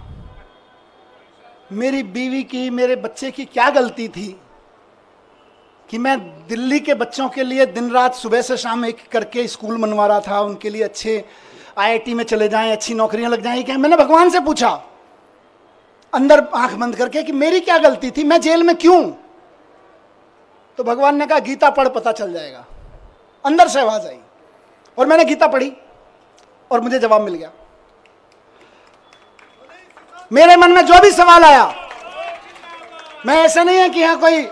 मेरी बीवी की, मेरे बच्चे की क्या गलती थी कि मैं दिल्ली के बच्चों के लिए दिन रात सुबह से शाम एक करके स्कूल बनवा रहा था, उनके लिए अच्छे IIT में चले जाएं, अच्छी नौकरियां लग जाएं। क्या मैंने भगवान से पूछा अंदर आंख बंद करके कि मेरी क्या गलती थी, मैं जेल में क्यों? तो भगवान ने कहा गीता पढ़, पता चल जाएगा। अंदर से आवाज आई और मैंने गीता पढ़ी और मुझे जवाब मिल गया। मेरे मन में जो भी सवाल आया, मैं ऐसा नहीं है कि यहां कोई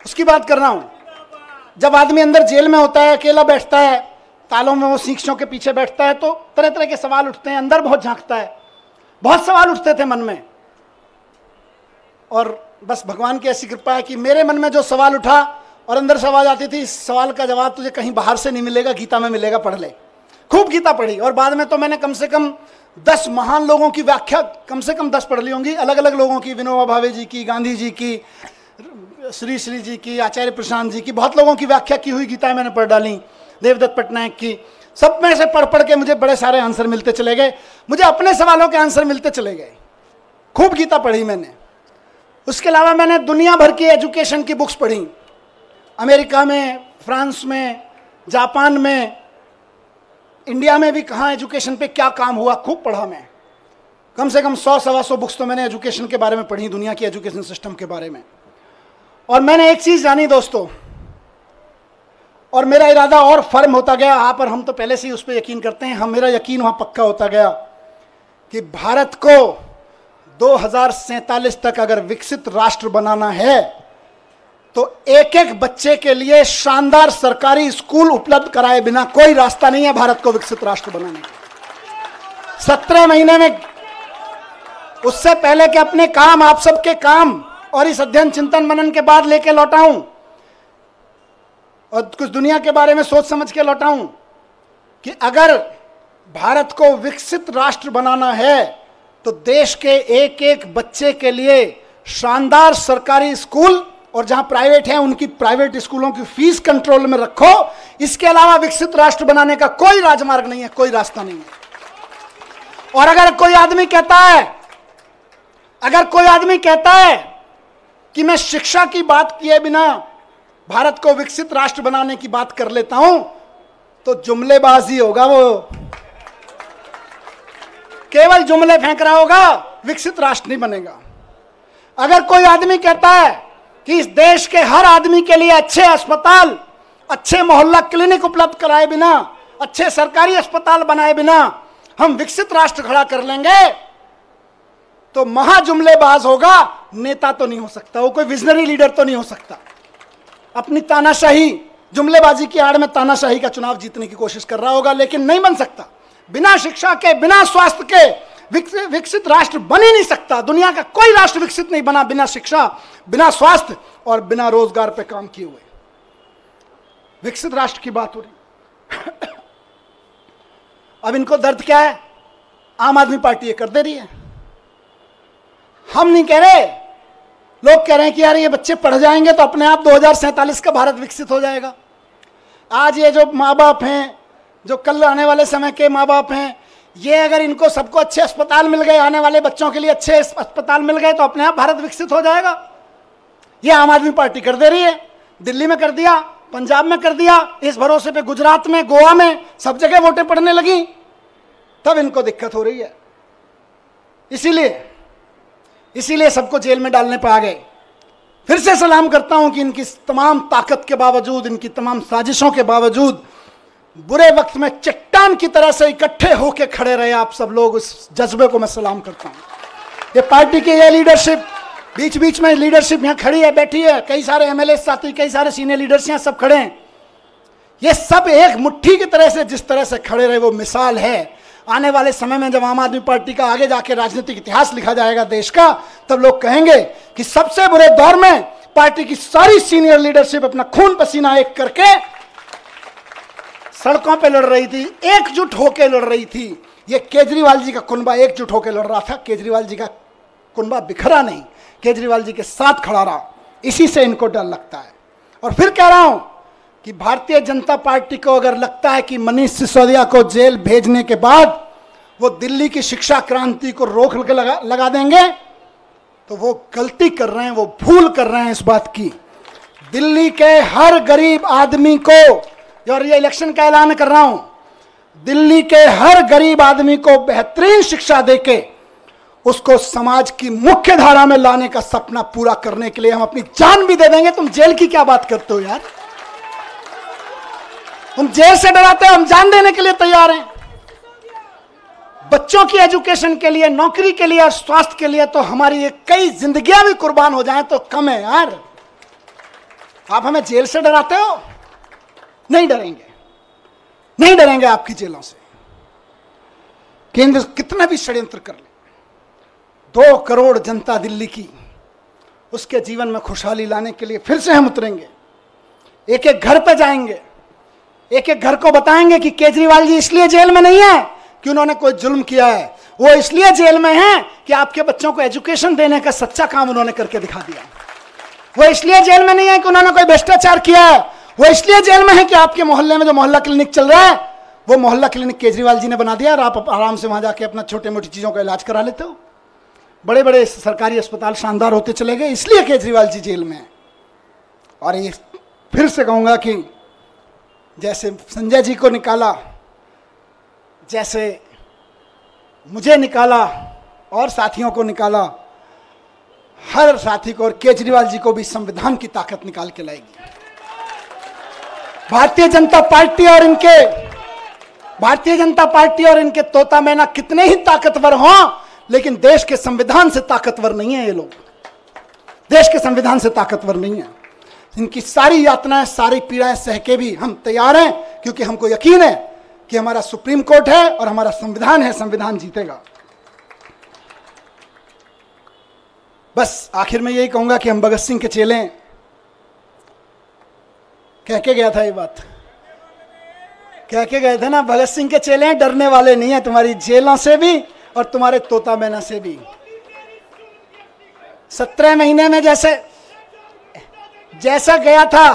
उसकी बात कर रहा हूं। जब आदमी अंदर जेल में होता है, अकेला बैठता है, तालों में वो शीशों के पीछे बैठता है, तो तरह तरह के सवाल उठते हैं, अंदर बहुत झांकता है। बहुत सवाल उठते थे मन में, और बस भगवान की ऐसी कृपा है कि मेरे मन में जो सवाल उठा और अंदर से आवाज आती थी, इस सवाल का जवाब तुझे कहीं बाहर से नहीं मिलेगा, गीता में मिलेगा, पढ़ ले। खूब गीता पढ़ी और बाद में तो मैंने कम से कम 10 महान लोगों की व्याख्या कम से कम 10 पढ़ ली होंगी, अलग अलग लोगों की, विनोबा भावे जी की, गांधी जी की, श्री श्री जी की, आचार्य प्रशांत जी की, बहुत लोगों की व्याख्या की हुई गीता मैंने पढ़ डाली, देवदत्त पटनायक की। सब में से पढ़ पढ़ के मुझे बड़े सारे आंसर मिलते चले गए, मुझे अपने सवालों के आंसर मिलते चले गए। खूब गीता पढ़ी मैंने। उसके अलावा मैंने दुनिया भर की एजुकेशन की बुक्स पढ़ी, अमेरिका में, फ्रांस में, जापान में, इंडिया में भी कहाँ एजुकेशन पे क्या काम हुआ, खूब पढ़ा मैं। कम से कम 100-125 बुक्स तो मैंने एजुकेशन के बारे में पढ़ी, दुनिया की एजुकेशन सिस्टम के बारे में। और मैंने एक चीज जानी दोस्तों, और मेरा इरादा और फर्म होता गया, यहाँ पर हम तो पहले से ही उस पर यकीन करते हैं, मेरा यकीन वहाँ पक्का होता गया कि भारत को 2047 तक अगर विकसित राष्ट्र बनाना है तो एक एक बच्चे के लिए शानदार सरकारी स्कूल उपलब्ध कराए बिना कोई रास्ता नहीं है भारत को विकसित राष्ट्र बनाने का। 17 महीने में, उससे पहले कि अपने काम, आप सबके काम और इस अध्ययन चिंतन मनन के बाद लेके लौटाऊं और कुछ दुनिया के बारे में सोच समझ के लौटाऊं कि अगर भारत को विकसित राष्ट्र बनाना है तो देश के एक एक बच्चे के लिए शानदार सरकारी स्कूल, और जहां प्राइवेट है उनकी प्राइवेट स्कूलों की फीस कंट्रोल में रखो। इसके अलावा विकसित राष्ट्र बनाने का कोई राजमार्ग नहीं है, कोई रास्ता नहीं है। और अगर कोई आदमी कहता है कि मैं शिक्षा की बात किए बिना भारत को विकसित राष्ट्र बनाने की बात कर लेता हूं, तो जुमलेबाजी होगा, वो केवल जुमले फेंक रहा होगा, विकसित राष्ट्र नहीं बनेगा। अगर कोई आदमी कहता है कि इस देश के हर आदमी के लिए अच्छे अस्पताल, अच्छे मोहल्ला क्लिनिक उपलब्ध कराए बिना, अच्छे सरकारी अस्पताल बनाए बिना हम विकसित राष्ट्र खड़ा कर लेंगे, तो महाजुमलेबाज होगा, नेता तो नहीं हो सकता, वो कोई विजनरी लीडर तो नहीं हो सकता। अपनी तानाशाही, जुमलेबाजी की आड़ में तानाशाही का चुनाव जीतने की कोशिश कर रहा होगा, लेकिन नहीं बन सकता। बिना शिक्षा के, बिना स्वास्थ्य के विकसित राष्ट्र बन ही नहीं सकता। दुनिया का कोई राष्ट्र विकसित नहीं बना बिना शिक्षा, बिना स्वास्थ्य और बिना रोजगार पे काम किए हुए। विकसित राष्ट्र की बात हो रही। अब इनको दर्द क्या है? आम आदमी पार्टी ये कर दे रही है। हम नहीं कह रहे, लोग कह रहे हैं कि यार ये बच्चे पढ़ जाएंगे तो अपने आप 2047 का भारत विकसित हो जाएगा। आज ये जो माँ बाप हैं, जो कल आने वाले समय के माँ बाप हैं, ये अगर इनको सबको अच्छे अस्पताल मिल गए, आने वाले बच्चों के लिए अच्छे अस्पताल मिल गए, तो अपने आप भारत विकसित हो जाएगा। ये आम आदमी पार्टी कर दे रही है। दिल्ली में कर दिया, पंजाब में कर दिया, इस भरोसे पे गुजरात में, गोवा में, सब जगह वोटें पड़ने लगी, तब इनको दिक्कत हो रही है। इसीलिए सबको जेल में डालने पर आ गए। फिर से सलाम करता हूं कि इनकी तमाम ताकत के बावजूद, इनकी तमाम साजिशों के बावजूद, बुरे वक्त में चट्टान की तरह से इकट्ठे होकर खड़े रहे आप सब लोग, उस जज्बे को मैं सलाम करता हूं। ये पार्टी की ये लीडरशिप, बीच बीच में लीडरशिप यहाँ खड़ी है, बैठी है, कई सारे एमएलए साथी, कई सारे सीनियर लीडर्स यहाँ सब खड़े हैं। ये सब एक मुट्ठी की तरह से जिस तरह से खड़े रहे वो मिसाल है। आने वाले समय में जब आम आदमी पार्टी का आगे जाके राजनीतिक इतिहास लिखा जाएगा देश का, तब लोग कहेंगे कि सबसे बुरे दौर में पार्टी की सारी सीनियर लीडरशिप अपना खून पसीना एक करके सड़कों पे लड़ रही थी, एकजुट होकर लड़ रही थी। ये केजरीवाल जी का कुनबा एकजुट होकर लड़ रहा था, केजरीवाल जी का कुनबा बिखरा नहीं, केजरीवाल जी के साथ खड़ा रहा। इसी से इनको डर लगता है। और फिर कह रहा हूं कि भारतीय जनता पार्टी को अगर लगता है कि मनीष सिसोदिया को जेल भेजने के बाद वो दिल्ली की शिक्षा क्रांति को रोक लगा देंगे, तो वो गलती कर रहे हैं, वो भूल कर रहे हैं इस बात की। दिल्ली के हर गरीब आदमी को, और ये इलेक्शन का ऐलान कर रहा हूं, दिल्ली के हर गरीब आदमी को बेहतरीन शिक्षा देके उसको समाज की मुख्य धारा में लाने का सपना पूरा करने के लिए हम अपनी जान भी दे देंगे। तुम जेल की क्या बात करते हो यार? तुम जेल से डराते हो, हम जान देने के लिए तैयार हैं। बच्चों की एजुकेशन के लिए, नौकरी के लिए और स्वास्थ्य के लिए तो हमारी ये कई जिंदगियां भी कुर्बान हो जाएं तो कम है यार। आप हमें जेल से डराते हो? नहीं डरेंगे, नहीं डरेंगे आपकी जेलों से। केंद्र कितना भी षड्यंत्र कर ले, 2 करोड़ जनता दिल्ली की, उसके जीवन में खुशहाली लाने के लिए फिर से हम उतरेंगे। एक एक घर पे जाएंगे, एक एक घर को बताएंगे कि केजरीवाल जी इसलिए जेल में नहीं है कि उन्होंने कोई जुल्म किया है, वो इसलिए जेल में है कि आपके बच्चों को एजुकेशन देने का सच्चा काम उन्होंने करके दिखा दिया। वो इसलिए जेल में नहीं है कि उन्होंने कोई भ्रष्टाचार किया है, वो इसलिए जेल में है कि आपके मोहल्ले में जो मोहल्ला क्लिनिक चल रहा है वो मोहल्ला क्लिनिक केजरीवाल जी ने बना दिया और आप आराम से वहां जाके अपना छोटे मोटी चीजों का इलाज करा लेते हो। बड़े बड़े सरकारी अस्पताल शानदार होते चले गए, इसलिए केजरीवाल जी जेल में है। और ये फिर से कहूंगा कि जैसे संजय जी को निकाला, जैसे मुझे निकाला और साथियों को निकाला, हर साथी को और केजरीवाल जी को भी संविधान की ताकत निकाल के लाएगी। भारतीय जनता पार्टी और इनके तोता मैना कितने ही ताकतवर हों, लेकिन देश के संविधान से ताकतवर नहीं है। ये लोग देश के संविधान से ताकतवर नहीं है। इनकी सारी यातनाएं, सारी पीड़ाएं सह के भी हम तैयार हैं, क्योंकि हमको यकीन है कि हमारा सुप्रीम कोर्ट है और हमारा संविधान है, संविधान जीतेगा। बस आखिर में यही कहूंगा कि हम भगत सिंह के चेले हैं। कह के गया था ये बात, कह के गए थे ना, भगत सिंह के चेले हैं, डरने वाले नहीं है तुम्हारी जेलों से भी और तुम्हारे तोता मैना से भी। 17 महीने में जैसा गया था,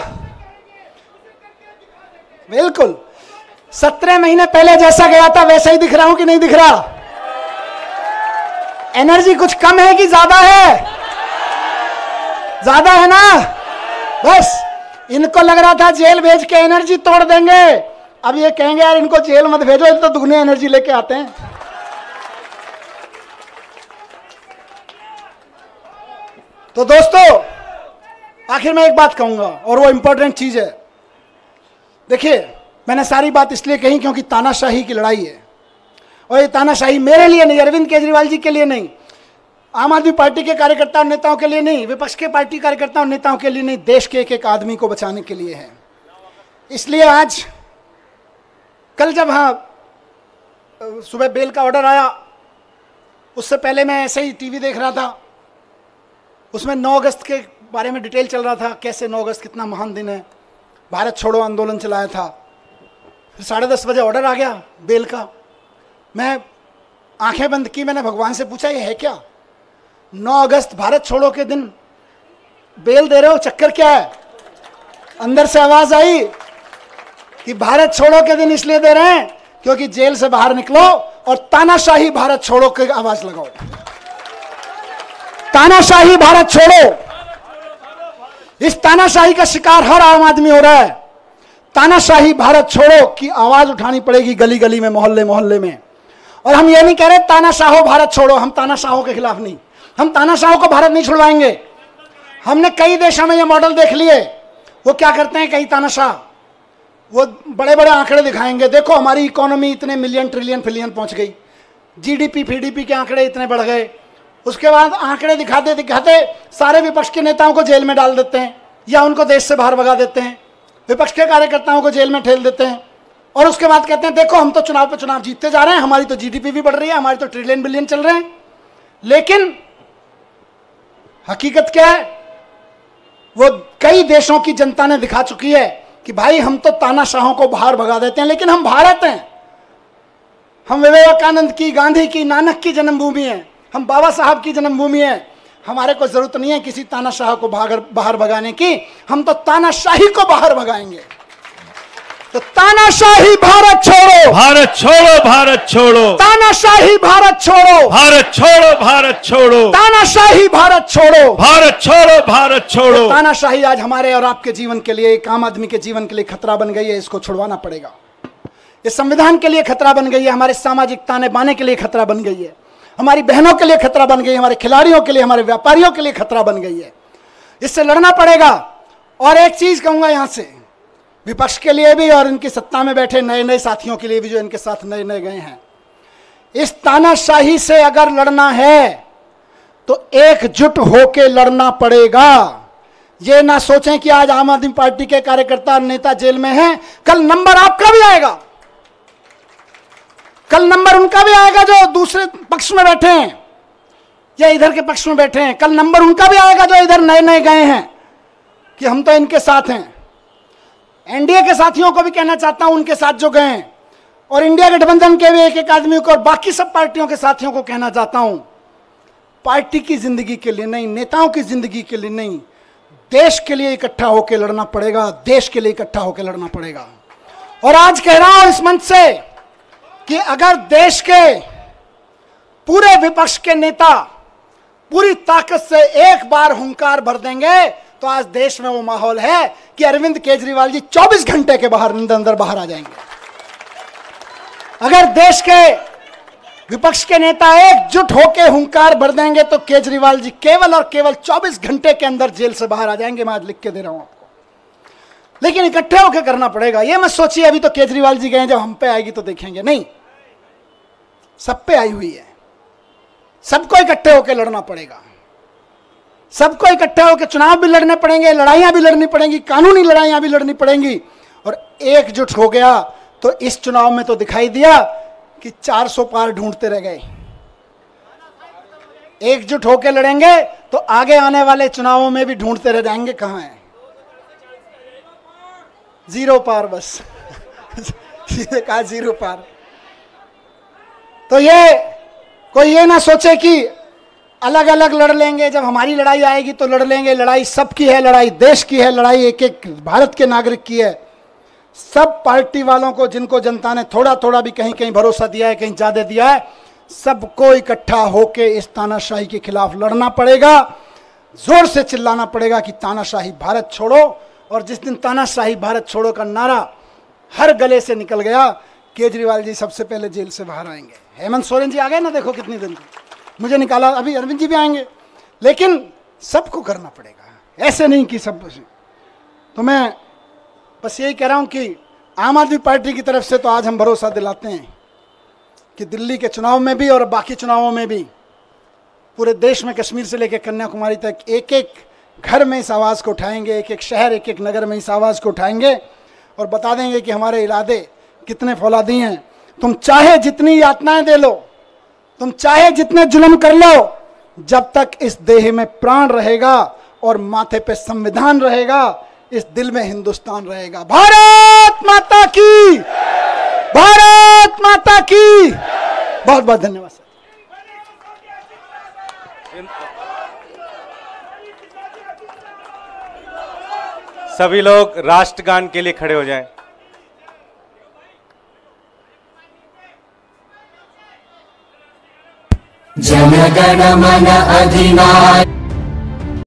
बिल्कुल 17 महीने पहले जैसा गया था वैसा ही दिख रहा हूं कि नहीं दिख रहा? एनर्जी कुछ कम है कि ज्यादा है? ज्यादा है ना? बस इनको लग रहा था जेल भेज के एनर्जी तोड़ देंगे, अब ये कहेंगे यार इनको जेल मत भेजो, ये तो दुगनी एनर्जी लेके आते हैं। तो दोस्तों आखिर में एक बात कहूंगा और वो इंपॉर्टेंट चीज है। देखिए, मैंने सारी बात इसलिए कही क्योंकि तानाशाही की लड़ाई है, और ये तानाशाही मेरे लिए नहीं, अरविंद केजरीवाल जी के लिए नहीं, आम आदमी पार्टी के कार्यकर्ताओं नेताओं के लिए नहीं, विपक्ष के पार्टी कार्यकर्ताओं नेताओं के लिए नहीं, देश के एक एक आदमी को बचाने के लिए है। इसलिए आज कल जब सुबह बेल का ऑर्डर आया, उससे पहले मैं ऐसे ही टीवी देख रहा था, उसमें 9 अगस्त के बारे में डिटेल चल रहा था, कैसे 9 अगस्त कितना महान दिन है, भारत छोड़ो आंदोलन चलाया था। फिर 10:30 बजे ऑर्डर आ गया बेल का। मैं आंखें बंद की, मैंने भगवान से पूछा ये है क्या? 9 अगस्त भारत छोड़ो के दिन बेल दे रहे हो, चक्कर क्या है? अंदर से आवाज आई कि भारत छोड़ो के दिन इसलिए दे रहे हैं क्योंकि जेल से बाहर निकलो और तानाशाही भारत छोड़ो की आवाज लगाओ। तानाशाही भारत छोड़ो। इस तानाशाही का शिकार हर आम आदमी हो रहा है। तानाशाही भारत छोड़ो की आवाज उठानी पड़ेगी गली गली में, मोहल्ले मोहल्ले में। और हम ये नहीं कह रहे तानाशाहो भारत छोड़ो, हम तानाशाहों के खिलाफ नहीं, हम तानाशाहों को भारत नहीं छुड़वाएंगे। हमने कई देशों में ये मॉडल देख लिए। वो क्या करते हैं कई तानाशाह, वो बड़े बड़े आंकड़े दिखाएंगे, देखो हमारी इकोनॉमी इतने मिलियन ट्रिलियन फिलियन पहुंच गई, जीडीपी फीडीपी के आंकड़े इतने बढ़ गए। उसके बाद आंकड़े दिखाते दिखाते सारे विपक्ष के नेताओं को जेल में डाल देते हैं या उनको देश से बाहर भगा देते हैं, विपक्ष के कार्यकर्ताओं को जेल में ठेल देते हैं। और उसके बाद कहते हैं देखो हम तो चुनाव पे चुनाव जीतते जा रहे हैं, हमारी तो जीडीपी भी बढ़ रही है, हमारी तो ट्रिलियन बिलियन चल रहे हैं। लेकिन हकीकत क्या है? वो कई देशों की जनता ने दिखा चुकी है कि भाई हम तो तानाशाहों को बाहर भगा देते हैं, लेकिन हम भारत हैं, हम विवेकानंद की, गांधी की, नानक की जन्मभूमि है, हम बाबा साहब की जन्मभूमि है। हमारे को जरूरत नहीं है किसी तानाशाह को बाहर भगाने की, हम तो तानाशाही को बाहर भगाएंगे। तो तानाशाही भारत छोड़ो, भारत छोड़ो, भारत छोड़ो, तानाशाही भारत छोड़ो, भारत छोड़ो, भारत छोड़ो, तानाशाही भारत छोड़ो, भारत छोड़ो, भारत छोड़ो। तानाशाही आज हमारे और आपके जीवन के लिए, एक आम आदमी के जीवन के लिए खतरा बन गई है, इसको छुड़वाना पड़ेगा। ये संविधान के लिए खतरा बन गई है, हमारे सामाजिक ताने बाने के लिए खतरा बन गई है, हमारी बहनों के लिए खतरा बन गई है, हमारे खिलाड़ियों के लिए, हमारे व्यापारियों के लिए खतरा बन गई है। इससे लड़ना पड़ेगा। और एक चीज कहूंगा यहां से, विपक्ष के लिए भी और इनकी सत्ता में बैठे नए नए साथियों के लिए भी जो इनके साथ नए नए गए हैं, इस तानाशाही से अगर लड़ना है तो एकजुट होकर लड़ना पड़ेगा। ये ना सोचें कि आज आम आदमी पार्टी के कार्यकर्ता नेता जेल में हैं, कल नंबर आपका भी आएगा, कल नंबर उनका भी आएगा जो दूसरे पक्ष में बैठे हैं या इधर के पक्ष में बैठे हैं, कल नंबर उनका भी आएगा जो इधर नए नए गए हैं कि हम तो इनके साथ हैं। एनडीए के साथियों को भी कहना चाहता हूं, उनके साथ जो गए हैं, और इंडिया गठबंधन के भी एक एक आदमी को और बाकी सब पार्टियों के साथियों को कहना चाहता हूं, पार्टी की जिंदगी के लिए नहीं, नेताओं की जिंदगी के लिए नहीं, देश के लिए इकट्ठा होकर लड़ना पड़ेगा, देश के लिए इकट्ठा होकर लड़ना पड़ेगा। और आज कह रहा हूं इस मंच से कि अगर देश के पूरे विपक्ष के नेता पूरी ताकत से एक बार हुंकार भर देंगे तो आज देश में वो माहौल है कि अरविंद केजरीवाल जी 24 घंटे के अंदर बाहर आ जाएंगे। अगर देश के विपक्ष के नेता एकजुट होकर हुंकार भर देंगे तो केजरीवाल जी केवल और केवल 24 घंटे के अंदर जेल से बाहर आ जाएंगे। मैं आज लिख के दे रहा हूं आपको, लेकिन इकट्ठे होकर करना पड़ेगा। ये मत सोचिए अभी तो केजरीवाल जी गए, जब हम पे आएगी तो देखेंगे, नहीं, सब पे आई हुई है। सबको इकट्ठे होकर लड़ना पड़ेगा, सबको इकट्ठे होकर चुनाव भी लड़ने पड़ेंगे, लड़ाइयां भी लड़नी पड़ेंगी, कानूनी लड़ाइयां भी लड़नी पड़ेंगी। और एकजुट हो गया तो इस चुनाव में तो दिखाई दिया कि 400 पार ढूंढते रह गए। एकजुट होकर लड़ेंगे तो आगे आने वाले चुनावों में भी ढूंढते रह जाएंगे कहां है, 0 पार, बस सीधे कहा 0 पार। तो ये कोई ये ना सोचे कि अलग अलग लड़ लेंगे, जब हमारी लड़ाई आएगी तो लड़ लेंगे। लड़ाई सबकी है, लड़ाई देश की है, लड़ाई एक एक भारत के नागरिक की है। सब पार्टी वालों को, जिनको जनता ने थोड़ा थोड़ा भी कहीं कहीं भरोसा दिया है, कहीं ज्यादा दिया है, सबको इकट्ठा होकर इस तानाशाही के खिलाफ लड़ना पड़ेगा, जोर से चिल्लाना पड़ेगा कि तानाशाही भारत छोड़ो। और जिस दिन तानाशाही भारत छोड़ो का नारा हर गले से निकल गया, केजरीवाल जी सबसे पहले जेल से बाहर आएंगे। हेमंत सोरेन जी आ गए ना, देखो कितनी दिन मुझे निकाला, अभी अरविंद जी भी आएंगे, लेकिन सबको करना पड़ेगा, ऐसे नहीं कि सब। तो मैं बस यही कह रहा हूं कि आम आदमी पार्टी की तरफ से तो आज हम भरोसा दिलाते हैं कि दिल्ली के चुनाव में भी और बाकी चुनावों में भी पूरे देश में, कश्मीर से लेकर कन्याकुमारी तक, एक एक घर में इस आवाज़ को उठाएंगे, एक एक शहर, एक एक नगर में इस आवाज़ को उठाएंगे और बता देंगे कि हमारे इरादे कितने फौलादी हैं। तुम चाहे जितनी यातनाएं दे लो, तुम चाहे जितने जुल्म कर लो, जब तक इस देह में प्राण रहेगा और माथे पे संविधान रहेगा, इस दिल में हिंदुस्तान रहेगा। भारत माता की, भारत माता की। बहुत बहुत धन्यवाद सर। सभी लोग राष्ट्रगान के लिए खड़े हो जाएं। जन गण मन अधिनायक।